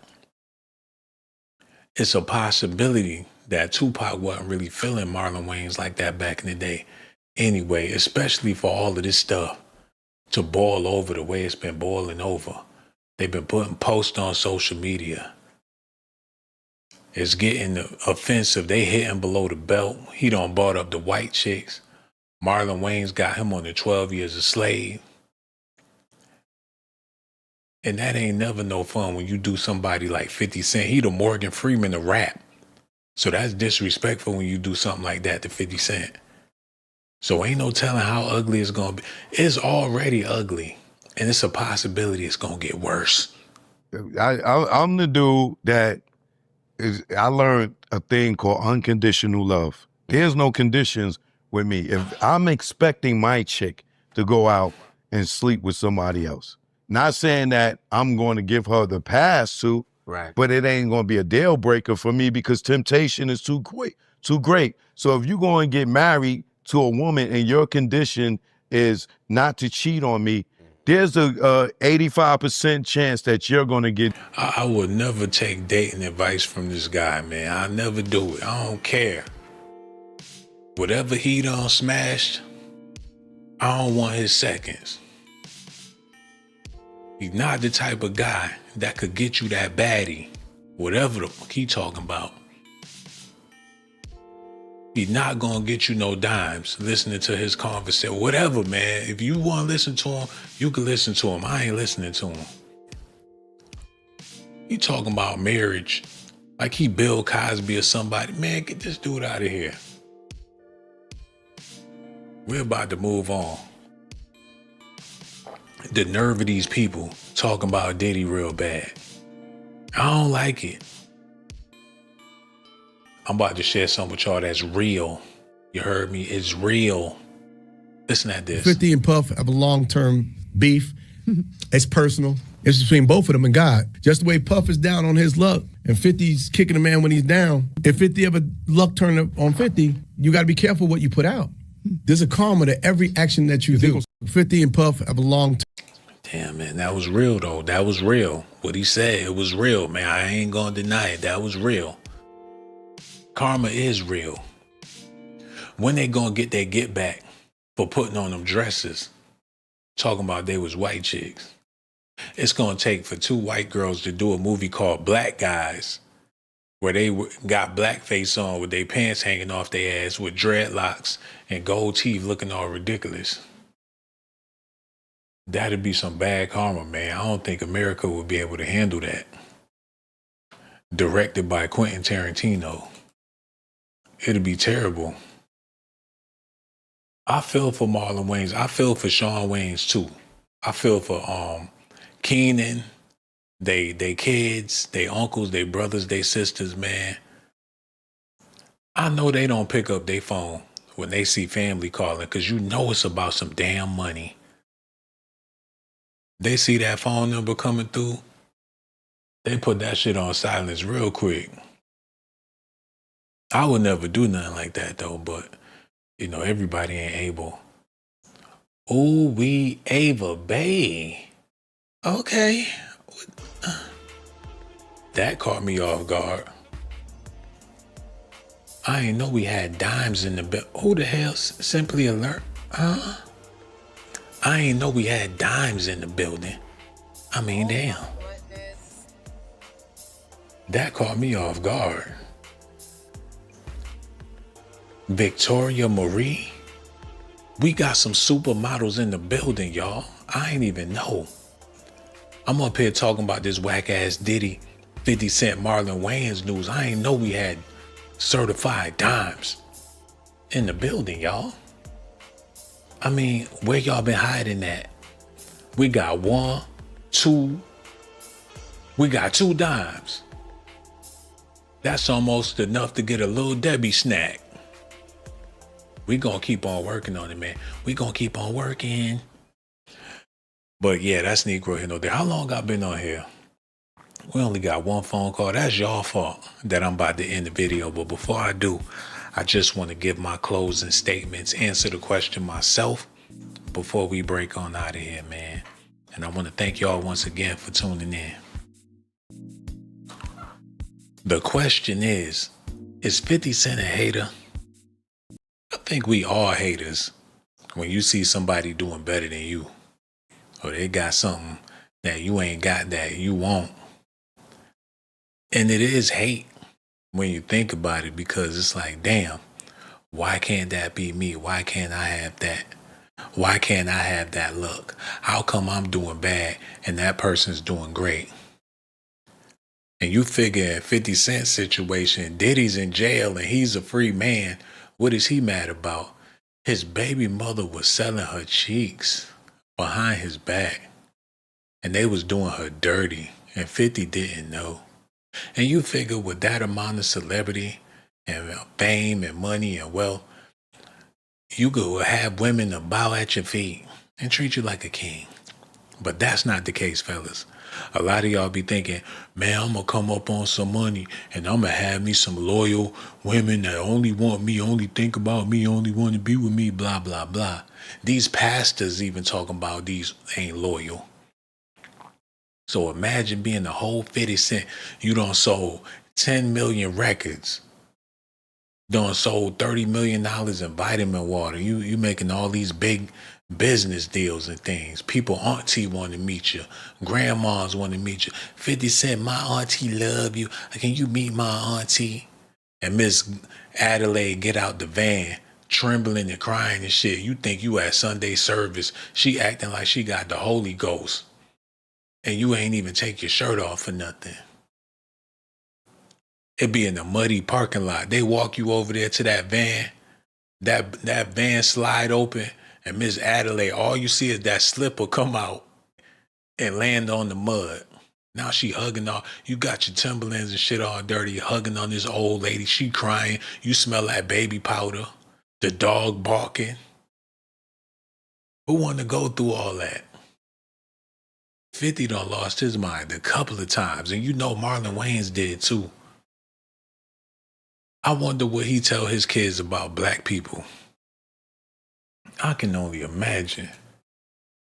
it's a possibility that Tupac wasn't really feeling Marlon Wayans like that back in the day. Anyway, especially for all of this stuff to boil over the way it's been boiling over. They've been putting posts on social media. It's getting offensive. They hitting below the belt. He done bought up the white chicks. Marlon Wayans got him on the 12 years a slave. And that ain't never no fun when you do somebody like 50 Cent. He the Morgan Freeman of rap. So that's disrespectful when you do something like that to 50 Cent. So ain't no telling how ugly it's gonna be. It's already ugly. And it's a possibility it's gonna get worse. I'm the dude that I learned a thing called unconditional love. There's no conditions with me. If I'm expecting my chick to go out and sleep with somebody else, not saying that I'm going to give her the pass to, Right. but it ain't going to be a deal breaker for me because temptation is too great. So if you're going to get married to a woman and your condition is not to cheat on me, there's a 85% chance that you're going to get. I would never take dating advice from this guy, man. I never do it. I don't care. Whatever he done smashed, I don't want his seconds. He's not the type of guy that could get you that baddie, whatever the fuck he talking about. He's not gonna get you no dimes listening to his conversation. Whatever, man. If you want to listen to him, you can listen to him. I ain't listening to him. He talking about marriage like he Bill Cosby or somebody. Man, get this dude out of here. We're about to move on. The nerve of these people talking about Diddy real bad. I don't like it. I'm about to share something with y'all that's real. You heard me? It's real. Listen at this. 50 and Puff have a long-term beef. It's personal. It's between both of them and God. Just the way Puff is down on his luck and 50's kicking a man when he's down. If 50 ever luck turn up on 50, you got to be careful what you put out. There's a karma to every action that you do. 50 and Puff have a long Damn, man, that was real, though. That was real. What he said, it was real, man. I ain't gonna deny it. That was real. Karma is real. When they gonna get their get back for putting on them dresses, talking about they was white chicks? It's gonna take for 2 white girls to do a movie called Black Guys, where they got blackface on with their pants hanging off their ass with dreadlocks and gold teeth looking all ridiculous. That'd be some bad karma, man. I don't think America would be able to handle that. Directed by Quentin Tarantino. It'd be terrible. I feel for Marlon Wayans. I feel for Shawn Wayans too. I feel for Keenan, they kids, they uncles, they brothers, they sisters, man. I know they don't pick up their phone when they see family calling, because you know it's about some damn money. They see that phone number coming through, they put that shit on silence real quick. I would never do nothing like that though, but you know, everybody ain't able. Ooh, we Ava Bay. Okay. That caught me off guard. I ain't know we had dimes in the belt. Who the hell? Simply Alert? Huh? I ain't know we had dimes in the building. I mean, damn. That caught me off guard. Victoria Marie. We got some supermodels in the building, y'all. I ain't even know. I'm up here talking about this whack ass Diddy, 50 Cent, Marlon Wayans news. I ain't know we had certified dimes. in the building, y'all. I mean, where y'all been hiding at? We got we got 2 dimes. That's almost enough to get a little Debbie snack. We gonna keep on working on it, man. We gonna keep on working. But yeah, that's Negro here, no there. How long I been on here? We only got 1 phone call. That's y'all fault that I'm about to end the video. But before I do, I just want to give my closing statements, answer the question myself before we break on out of here, man. And I want to thank y'all once again for tuning in. The question is 50 Cent a hater? I think we all haters when you see somebody doing better than you, or they got something that you ain't got that you want. And it is hate when you think about it, because it's like, damn, why can't that be me? Why can't I have that? Why can't I have that look? How come I'm doing bad and that person's doing great? And you figure in 50 Cent's situation, Diddy's in jail and he's a free man. What is he mad about? His baby mother was selling her cheeks behind his back. And they was doing her dirty. And 50 didn't know. And you figure with that amount of celebrity and fame and money and wealth, you could have women to bow at your feet and treat you like a king. But that's not the case, fellas. A lot of y'all be thinking, man, I'm going to come up on some money and I'm going to have me some loyal women that only want me, only think about me, only want to be with me, blah, blah, blah. These pastors even talking about these ain't loyal. So imagine being the whole 50 Cent. You done sold 10 million records. Done sold $30 million in vitamin water. You making all these big business deals and things. People, auntie want to meet you. Grandmas want to meet you. 50 Cent, my auntie love you. Can you meet my auntie? And Miss Adelaide get out the van, trembling and crying and shit. You think you at Sunday service. She acting like she got the Holy Ghost. And you ain't even take your shirt off for nothing. It be in the muddy parking lot. They walk you over there to that van. That van slide open. And Miss Adelaide, all you see is that slipper come out and land on the mud. Now she hugging all, you got your Timberlands and shit all dirty, hugging on this old lady. She crying. You smell that baby powder. The dog barking. Who wanted to go through all that? 50 done lost his mind a couple of times. And you know Marlon Wayans did too. I wonder what he tell his kids about black people. I can only imagine.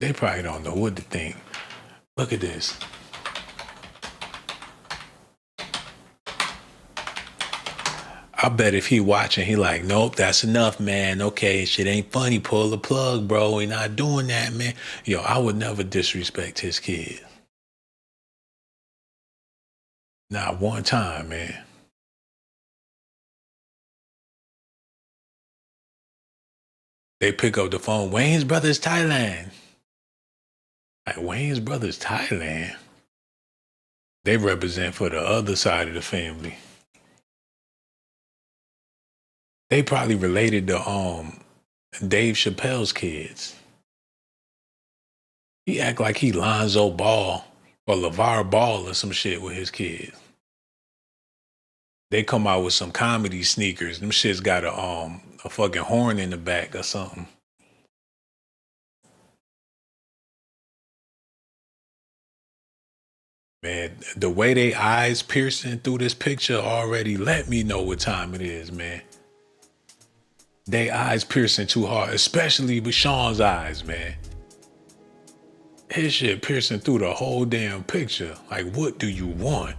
They probably don't know what to think. Look at this. I bet if he watching, he like, nope, that's enough, man. Okay, shit ain't funny. Pull the plug, bro. We not doing that, man. Yo, I would never disrespect his kid. Not one time, man. They pick up the phone. Wayne's Brothers Thailand. Like, Wayne's Brothers Thailand? They represent for the other side of the family. They probably related to Dave Chappelle's kids. He act like he Lonzo Ball or LeVar Ball or some shit with his kids. They come out with some comedy sneakers. Them shits got a fucking horn in the back or something. Man, the way they eyes piercing through this picture already let me know what time it is, man. They eyes piercing too hard, especially with Shawn's eyes, man. His shit piercing through the whole damn picture. Like, what do you want?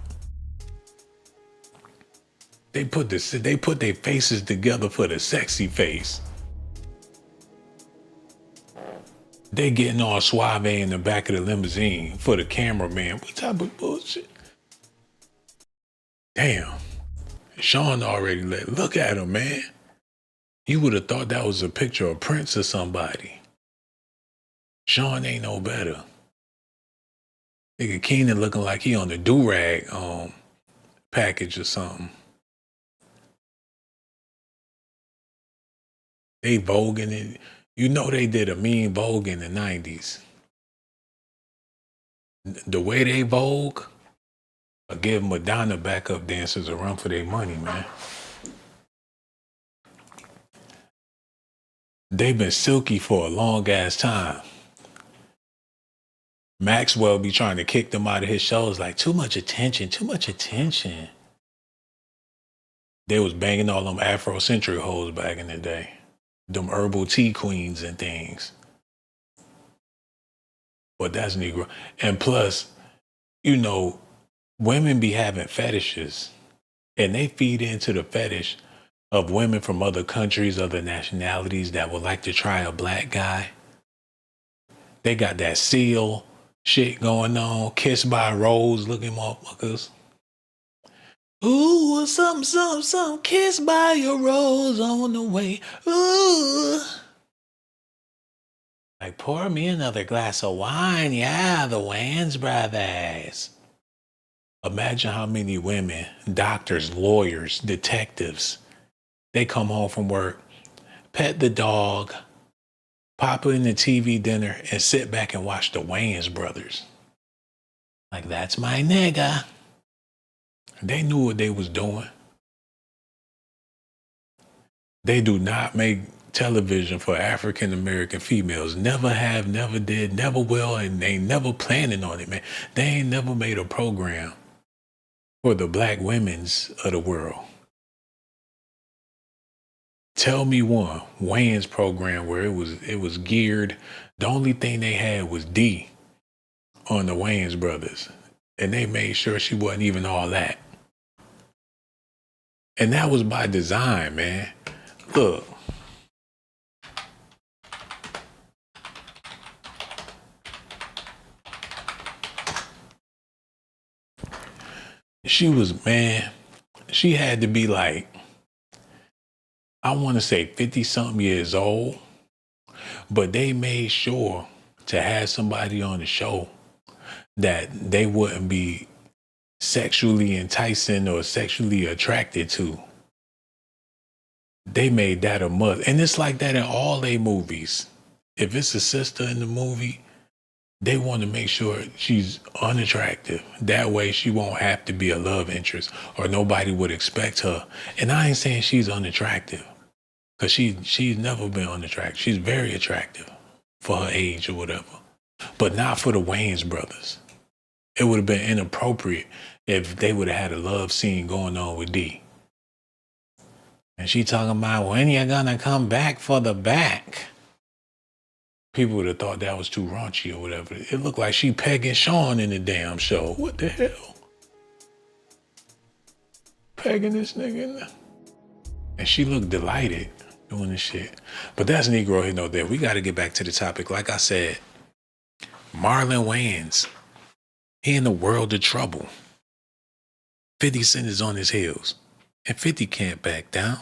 They put their faces together for the sexy face. They getting all suave in the back of the limousine for the cameraman. What type of bullshit? Damn. Shawn already look at him, man. You would have thought that was a picture of Prince or somebody. Shawn ain't no better. Nigga Keenan looking like he on the do-rag package or something. They voguing it. You know they did a mean vogue in the 90s. The way they vogue, I give Madonna backup dancers a run for their money, man. They've been silky for a long ass time. Maxwell be trying to kick them out of his shows like too much attention, too much attention. They was banging all them Afrocentric hoes back in the day. Them herbal tea queens and things. But that's Negro. And plus, you know, women be having fetishes and they feed into the fetish of women from other countries, other nationalities that would like to try a black guy. They got that seal shit going on, kissed by a rose looking motherfuckers. Ooh, something, kissed by a rose on the way. Ooh. Like, pour me another glass of wine. Yeah, the Wayans brothers. Imagine how many women, doctors, lawyers, detectives, they come home from work, pet the dog, pop in the TV dinner, and sit back and watch the Wayans brothers. Like, that's my nigga. They knew what they was doing. They do not make television for African American females. Never have, never did, never will, and they never planning on it, man. They ain't never made a program for the black women's of the world. Tell me one Wayans program where it was geared. The only thing they had was D on the Wayans brothers, and they made sure she wasn't even all that. And that was by design, man. Look. She was, man, she had to be like, I want to say 50-something years old, but they made sure to have somebody on the show that they wouldn't be sexually enticing or sexually attracted to. They made that a must. And it's like that in all their movies. If it's a sister in the movie, they want to make sure she's unattractive. That way she won't have to be a love interest or nobody would expect her. And I ain't saying she's unattractive because she's never been unattractive. She's very attractive for her age or whatever, but not for the Wayans brothers. It would have been inappropriate if they would have had a love scene going on with D. And she talking about, when you gonna come back for the back? People would have thought that was too raunchy or whatever. It looked like she pegging Shawn in the damn show. What the hell? Pegging this nigga in there. And she looked delighted doing this shit. But that's Negro here, no there. We got to get back to the topic. Like I said, Marlon Wayans, he in a world of trouble. 50 Cent is on his heels. And 50 can't back down.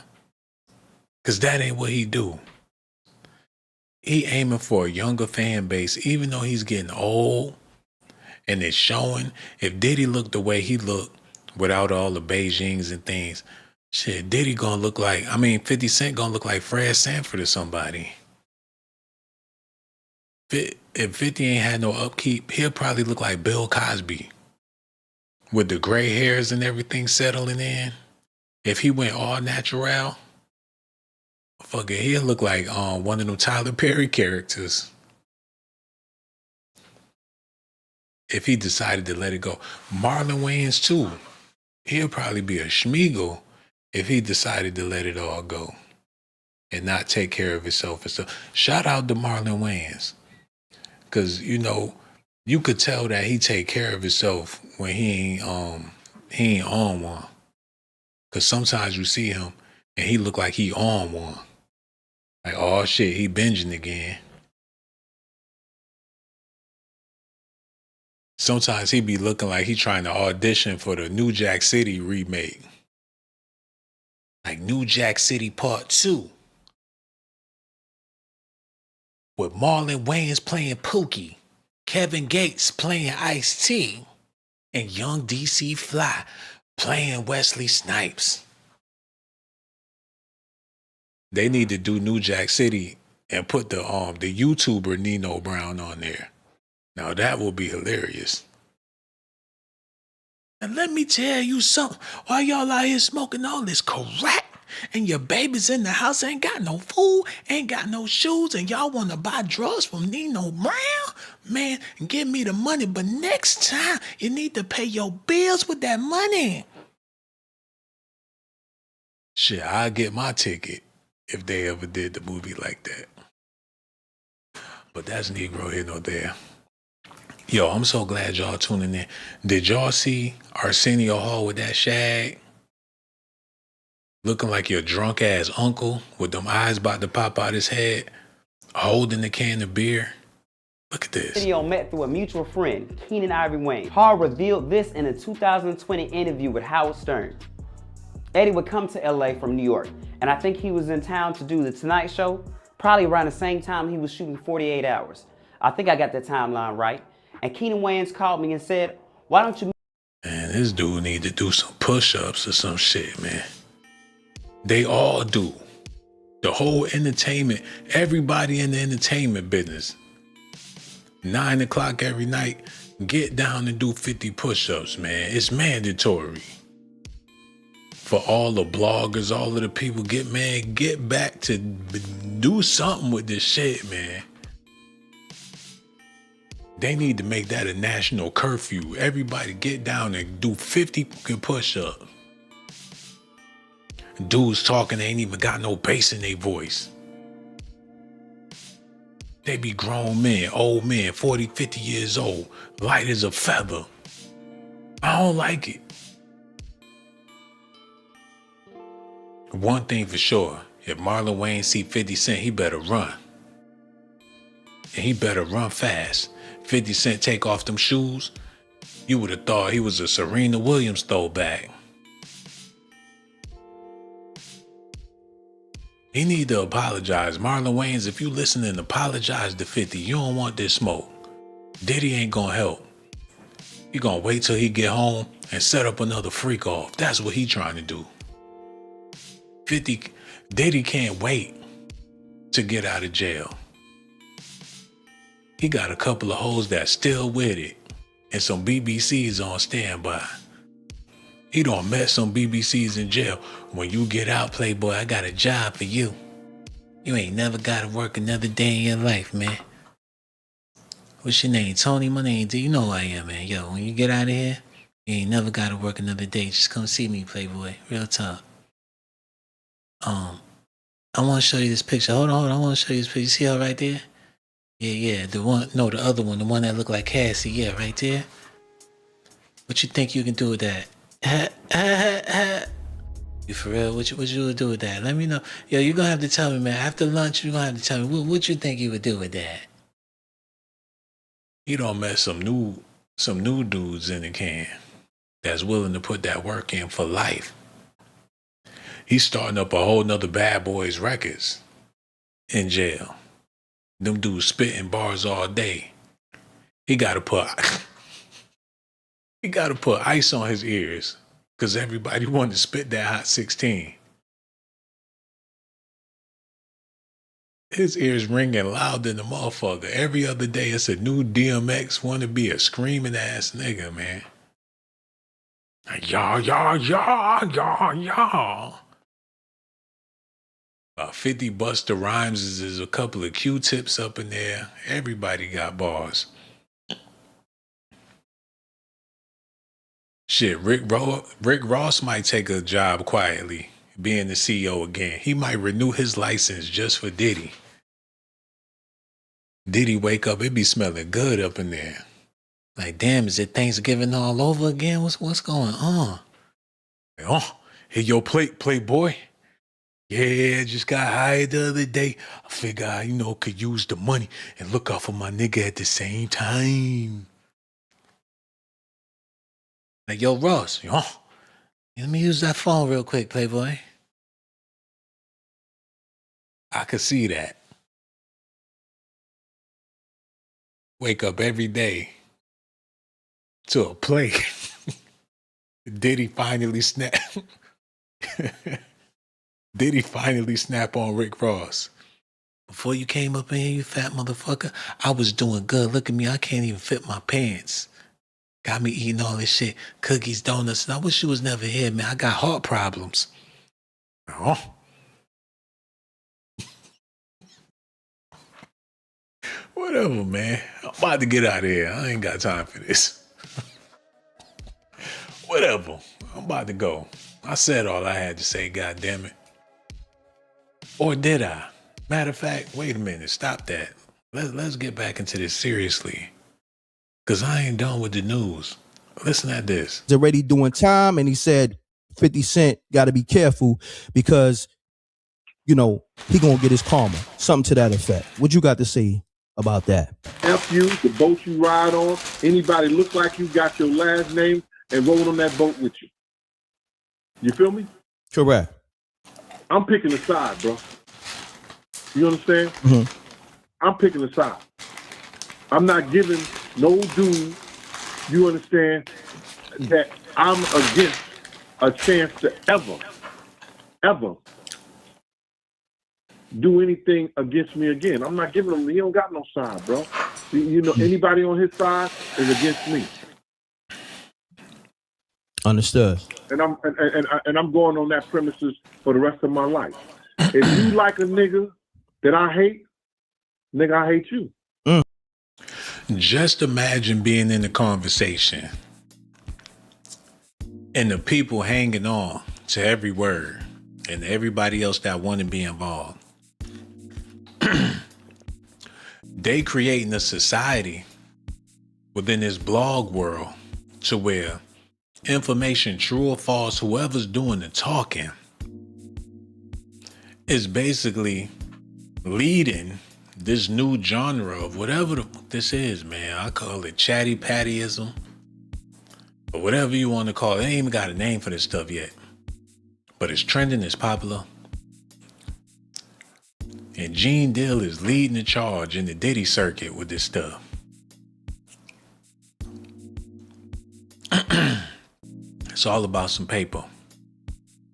Because that ain't what he do. He aiming for a younger fan base, even though he's getting old and it's showing. If Diddy looked the way he looked without all the Beijings and things, shit, Diddy gonna look like, 50 Cent gonna look like Fred Sanford or somebody. If 50 ain't had no upkeep, he'll probably look like Bill Cosby with the gray hairs and everything settling in. If he went all natural, fuck it, he'll look like one of them Tyler Perry characters. If he decided to let it go. Marlon Wayans too. He'll probably be a schmeagle if he decided to let it all go and not take care of himself and stuff. Shout out to Marlon Wayans. Cause you know, you could tell that he take care of himself when he ain't on one. Cause sometimes you see him and he look like he on one. Like, oh shit, he binging again. Sometimes he be looking like he trying to audition for the New Jack City remake. Like New Jack City Part 2. With Marlon Wayans playing Pookie, Kevin Gates playing Ice-T, and young DC Fly playing Wesley Snipes. They need to do New Jack City and put the YouTuber Nino Brown on there. Now that will be hilarious. And let me tell you something. Why y'all out here smoking all this crack and your babies in the house ain't got no food, ain't got no shoes, and y'all want to buy drugs from Nino Brown? Man, give me the money, but next time you need to pay your bills with that money. Shit, I'll get my ticket if they ever did the movie like that. But that's Negro here nor there. Yo, I'm so glad y'all tuning in. Did y'all see Arsenio Hall with that shag? Looking like your drunk ass uncle with them eyes about to pop out his head, holding the can of beer. Look at this. Arsenio met through a mutual friend, Keenan Ivory Wayans. Hall revealed this in a 2020 interview with Howard Stern. Eddie would come to LA from New York, and I think he was in town to do the Tonight Show, probably around the same time he was shooting 48 Hours. I think I got the timeline right. And Keenan Wayans called me and said, why don't you... Man, this dude need to do some push-ups or some shit, man. They all do. The whole entertainment, everybody in the entertainment business. 9 o'clock every night, get down and do 50 push-ups, man. It's mandatory. For all the bloggers, all of the people, get back to do something with this shit, man. They need to make that a national curfew. Everybody get down and do 50 push-ups. Dudes talking, they ain't even got no bass in their voice. They be grown men, old men, 40, 50 years old, light as a feather. I don't like it. One thing for sure, if Marlon Wayans see 50 Cent, he better run. And he better run fast. 50 Cent take off them shoes, you would have thought he was a Serena Williams throwback. He need to apologize. Marlon Wayans, if you listening, apologize to 50. You don't want this smoke. Diddy ain't gonna help. He gonna wait till he get home and set up another freak off. That's what he trying to do. 50, Diddy can't wait to get out of jail. He got a couple of hoes that's still with it and some BBCs on standby. He done met some BBCs in jail. When you get out, Playboy, I got a job for you. You ain't never gotta work another day in your life, man. What's your name? Tony? My name D. You know who I am, man. Yo, when you get out of here, you ain't never gotta work another day. Just come see me, Playboy. Real talk. I want to show you this picture. Hold on. I want to show you this picture. You see her right there? Yeah. The other one. The one that looked like Cassie. Yeah, right there. What you think you can do with that? You for real? What you would do with that? Let me know. Yo, you're going to have to tell me, man. After lunch, you're going to have to tell me what you think you would do with that. You done met some new dudes in the can that's willing to put that work in for life. He's starting up a whole nother Bad Boys Records in jail. Them dudes spitting bars all day. He gotta put ice on his ears because everybody wanted to spit that Hot 16. His ears ringing loud than the motherfucker. Every other day it's a new DMX wanna be a screaming ass nigga, man. Y'all. 50 Busta Rhymes is a couple of Q-tips up in there. Everybody got bars. Shit, Rick Ross might take a job quietly, being the CEO again. He might renew his license just for Diddy. Diddy wake up, it be smelling good up in there. Like, damn, is it Thanksgiving all over again? What's going on? Oh, here your plate, Playboy. Yeah, just got hired the other day. I figure I, could use the money and look out for my nigga at the same time. Like, yo, Ross, let me use that phone real quick, Playboy. I could see that. Wake up every day to a play. Diddy finally snapped. Diddy finally snap on Rick Ross. Before you came up in here, you fat motherfucker, I was doing good. Look at me, I can't even fit my pants. Got me eating all this shit, cookies, donuts, and I wish you was never here, man. I got heart problems. Oh. Whatever, man. I'm about to get out of here. I ain't got time for this. Whatever. I'm about to go. I said all I had to say, goddammit. Or did I? Matter of fact, wait a minute. Stop that. Let's get back into this seriously. Because I ain't done with the news. Listen at this. He's already doing time, and he said 50 Cent got to be careful because, you know, he going to get his karma. Something to that effect. What you got to say about that? F you, the boat you ride on, anybody look like you got your last name and rode on that boat with you. You feel me? Correct. I'm picking a side, bro. You understand? I'm picking a side. I'm not giving no dude, you understand, that I'm against a chance to ever do anything against me again. I'm not giving him, he don't got no side, bro. You know, anybody on his side is against me. Understood. And I'm going on that premises for the rest of my life. If you like a nigga that I hate, nigga, I hate you. Just imagine being in the conversation and the people hanging on to every word and everybody else that want to be involved. They creating a society within this blog world to where information, true or false, whoever's doing the talking is basically leading this new genre of whatever this is, man. I call it chatty pattyism or whatever you want to call it. They ain't even got a name for this stuff yet, but it's trending, it's popular. And Gene Deal is leading the charge in the Diddy circuit with this stuff. It's all about some paper.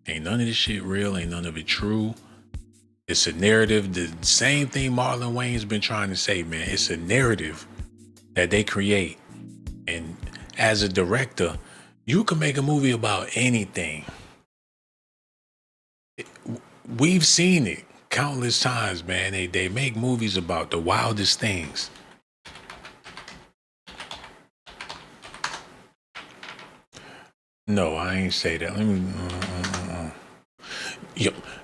Ain't none of this shit real, ain't none of it true. It's a narrative. The same thing Marlon Wayans been trying to say, man. It's a narrative that they create. And as a director, you can make a movie about anything. We've seen it countless times, man. They make movies about the wildest things. No, I ain't say that. Let me.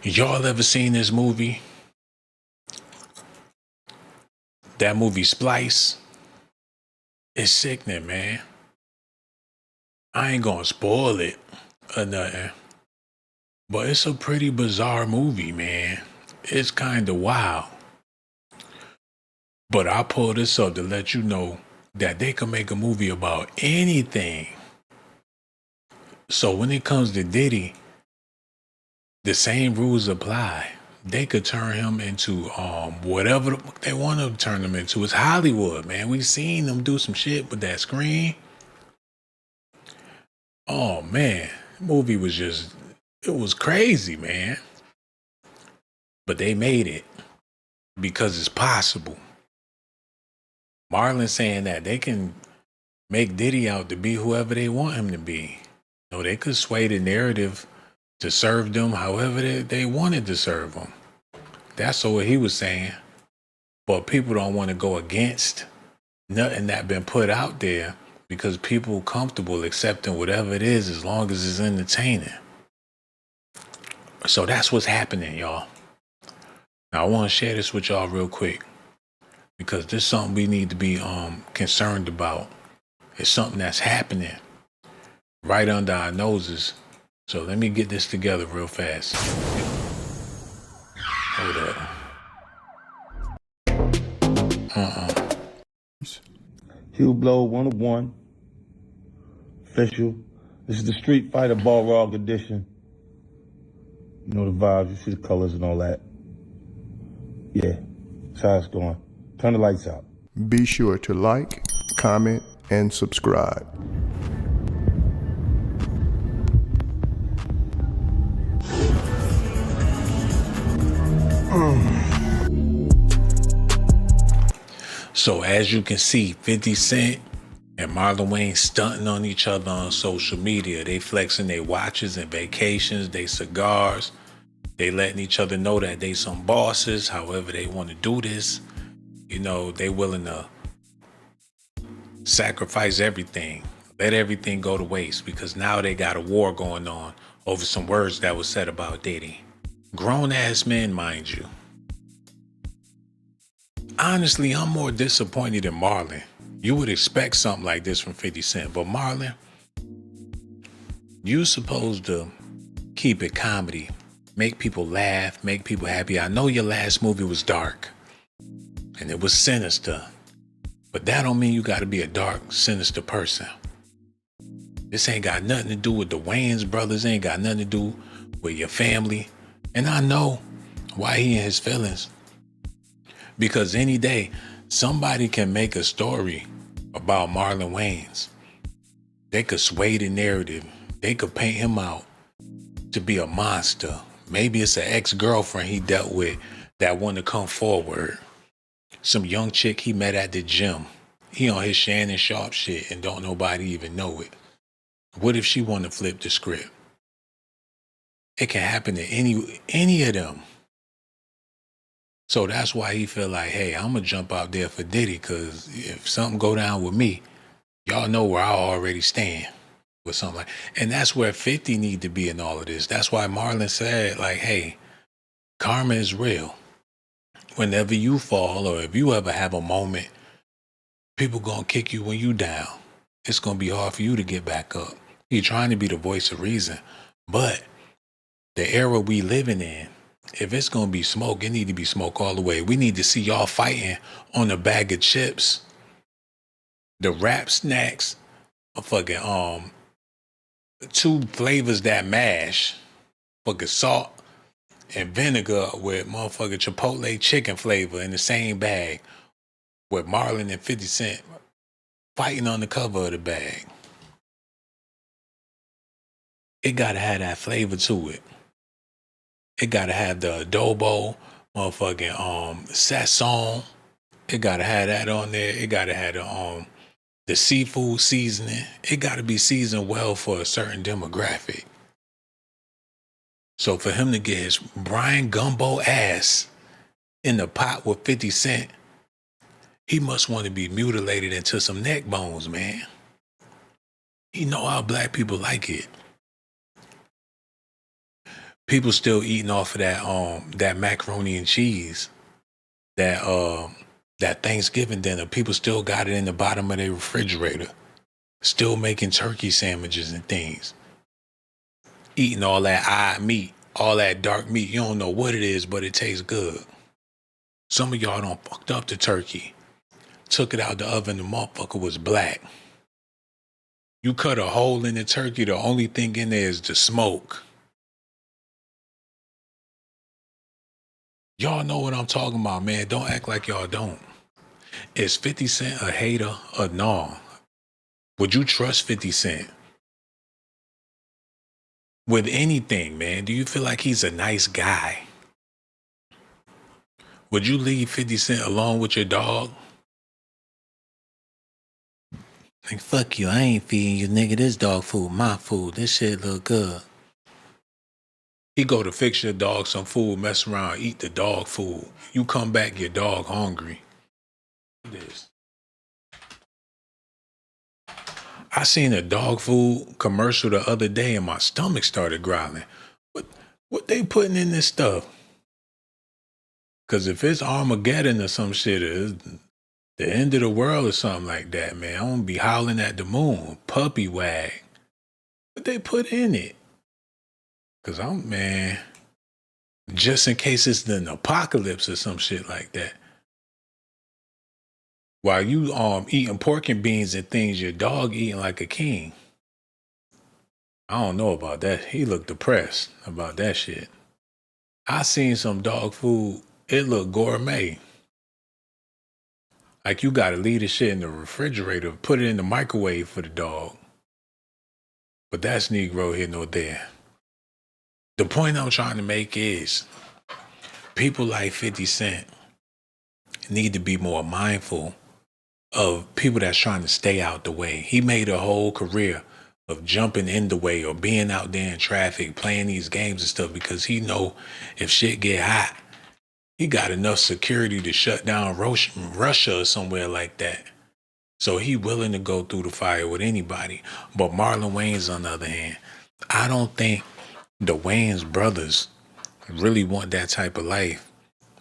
Y'all ever seen this movie? That movie Splice? It's sickening, man. I ain't gonna spoil it or nothing. But it's a pretty bizarre movie, man. It's kind of wild. But I pull this up to let you know that they can make a movie about anything. So when it comes to Diddy, the same rules apply. They could turn him into whatever they want to turn him into. It's Hollywood, man. We've seen them do some shit with that screen. Oh, man. The movie was just, it was crazy, man. But they made it because it's possible. Marlon saying that they can make Diddy out to be whoever they want him to be. You know, they could sway the narrative to serve them however they wanted to serve them. That's what he was saying. But people don't want to go against nothing that been put out there because people are comfortable accepting whatever it is as long as it's entertaining. So that's what's happening, y'all. Now I want to share this with y'all real quick because this is something we need to be concerned about. It's something that's happening right under our noses. So let me get this together real fast. Hold up. Hugh Blow 101. Official. This is the Street Fighter Balrog edition. You know the vibes, you see the colors and all that. Yeah, that's how it's going. Turn the lights out. Be sure to like, comment, and subscribe. So as you can see, 50 Cent and Marlon Wayans stunting on each other on social media. They flexing their watches and vacations, they cigars. They letting each other know that they some bosses, however they want to do this. You know, they willing to sacrifice everything, let everything go to waste, because now they got a war going on over some words that was said about Diddy. Grown ass men, mind you. Honestly, I'm more disappointed in Marlon. You would expect something like this from 50 Cent, but Marlon, you supposed to keep it comedy, make people laugh, make people happy. I know your last movie was dark and it was sinister, but that don't mean you gotta be a dark, sinister person. This ain't got nothing to do with the Wayans brothers, ain't got nothing to do with your family. And I know why he in his feelings. Because any day, somebody can make a story about Marlon Wayans. They could sway the narrative. They could paint him out to be a monster. Maybe it's an ex-girlfriend he dealt with that wanted to come forward. Some young chick he met at the gym. He on his Shannon Sharp shit and don't nobody even know it. What if she want to flip the script? It can happen to any of them. So that's why he feel like, hey, I'm going to jump out there for Diddy, because if something go down with me, y'all know where I already stand with something like. And that's where 50 need to be in all of this. That's why Marlon said, like, hey, karma is real. Whenever you fall, or if you ever have a moment, people going to kick you when you down. It's going to be hard for you to get back up. You're trying to be the voice of reason. But the era we living in, if it's gonna be smoke, it need to be smoke all the way. We need to see y'all fighting on a bag of chips, the wrap snacks, a fucking 2 flavors that mash, fucking salt and vinegar with motherfucking Chipotle chicken flavor in the same bag, with Marlon and 50 Cent fighting on the cover of the bag. It gotta have that flavor to it. It gotta have the adobo, motherfucking sazon. It gotta have that on there. It gotta have the seafood seasoning. It gotta be seasoned well for a certain demographic. So for him to get his Brian Gumbo ass in the pot with 50 Cent, he must want to be mutilated into some neck bones, man. He know how black people like it. People still eating off of that macaroni and cheese, that Thanksgiving dinner. People still got it in the bottom of their refrigerator. Still making turkey sandwiches and things. Eating all that odd meat, all that dark meat. You don't know what it is, but it tastes good. Some of y'all done fucked up the turkey. Took it out the oven, the motherfucker was black. You cut a hole in the turkey, the only thing in there is the smoke. Y'all know what I'm talking about, man. Don't act like y'all don't. Is 50 Cent a hater or no? Would you trust 50 Cent with anything, man? Do you feel like he's a nice guy? Would you leave 50 Cent alone with your dog? Like, fuck you, I ain't feeding you, nigga. This dog food, my food. This shit look good. He go to fix your dog some food, mess around, eat the dog food. You come back, your dog hungry. This. I seen a dog food commercial the other day and my stomach started growling. What they putting in this stuff? Because if it's Armageddon or some shit, it's the end of the world or something like that, man, I'm gonna be howling at the moon. Puppy wag. What they put in it? Because man, just in case it's an apocalypse or some shit like that. While you eating pork and beans and things, your dog eating like a king. I don't know about that. He looked depressed about that shit. I seen some dog food. It looked gourmet. Like you gotta leave the shit in the refrigerator, put it in the microwave for the dog. But that's Negro here nor there. The point I'm trying to make is people like 50 Cent need to be more mindful of people that's trying to stay out the way. He made a whole career of jumping in the way or being out there in traffic, playing these games and stuff because he know if shit get hot, he got enough security to shut down Russia or somewhere like that. So he willing to go through the fire with anybody. But Marlon Wayans, on the other hand, I don't think the Wayans brothers really want that type of life.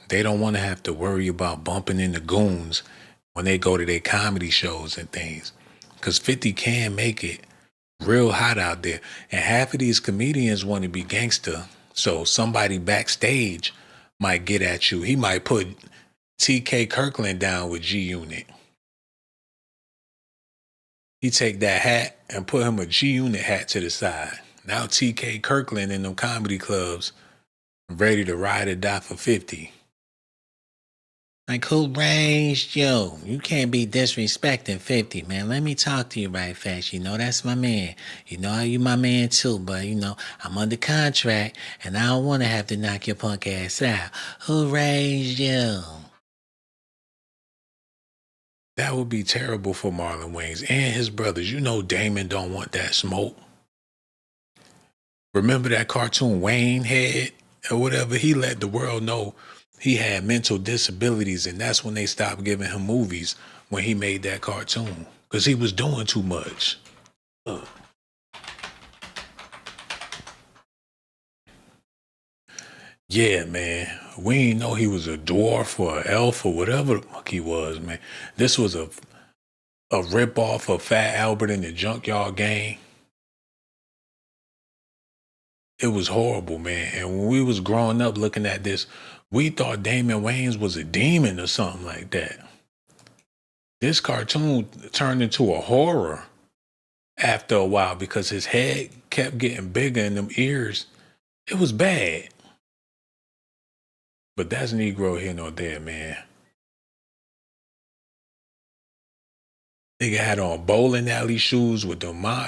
They don't want to have to worry about bumping into goons when they go to their comedy shows and things. Because 50 can make it real hot out there. And half of these comedians want to be gangster. So somebody backstage might get at you. He might put T.K. Kirkland down with G-Unit. He take that hat and put him a G-Unit hat to the side. Now T.K. Kirkland in them comedy clubs ready to ride or die for 50. Like, who raised you? You can't be disrespecting 50, man. Let me talk to you right fast. You know, that's my man. You know, you my man too, but, you know, I'm under contract, and I don't want to have to knock your punk ass out. Who raised you? That would be terrible for Marlon Wayans and his brothers. You know Damon don't want that smoke. Remember that cartoon Wayne had or whatever? He let the world know he had mental disabilities, and that's when they stopped giving him movies when he made that cartoon because he was doing too much. Yeah, man. We didn't know he was a dwarf or an elf or whatever the fuck he was, man. This was a rip-off of Fat Albert and the Junkyard Gang. It was horrible, man. And when we was growing up looking at this, we thought Damon Wayans was a demon or something like that. This cartoon turned into a horror after a while because his head kept getting bigger and them ears. It was bad. But that's Negro here nor there, man. Nigga had on bowling alley shoes with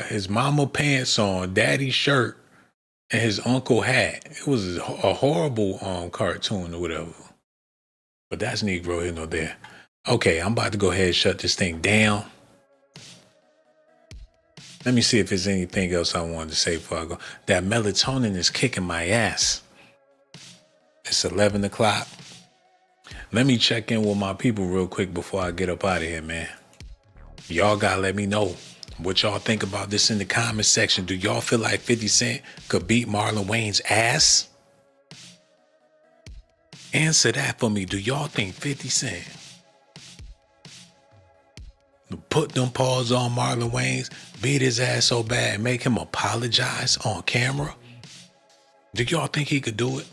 his mama pants on, daddy's shirt, and his uncle hat. It was a horrible cartoon or whatever. But that's Negro here nor there. Okay, I'm about to go ahead and shut this thing down. Let me see if there's anything else I wanted to say before I go. That melatonin is kicking my ass. It's 11 o'clock. Let me check in with my people real quick before I get up out of here, man. Y'all gotta let me know what y'all think about this in the comment section. Do y'all feel like 50 Cent could beat Marlon Wayans' ass? Answer that for me. Do y'all think 50 Cent put them paws on Marlon Wayans, beat his ass so bad and make him apologize on camera? Do y'all think he could do it?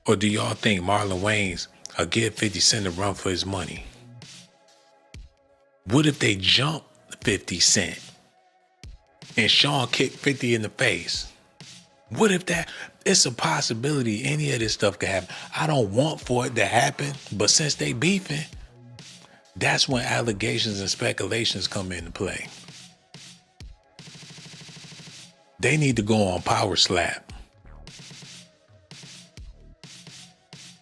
Or do y'all think Marlon Wayans will give 50 Cent a run for his money? What if they jump 50 Cent and Shawn kicked 50 in the face? What if that? It's a possibility any of this stuff could happen. I don't want for it to happen, but since they beefing, that's when allegations and speculations come into play. They need to go on Power Slap.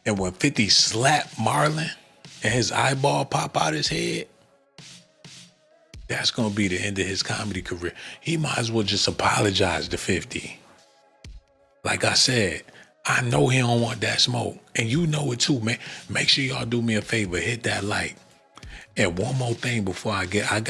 And when 50 slapped Marlon and his eyeball pop out his head, that's going to be the end of his comedy career. He might as well just apologize to 50. Like I said, I know he don't want that smoke. And you know it too, man. Make sure y'all do me a favor. Hit that like. And one more thing before I got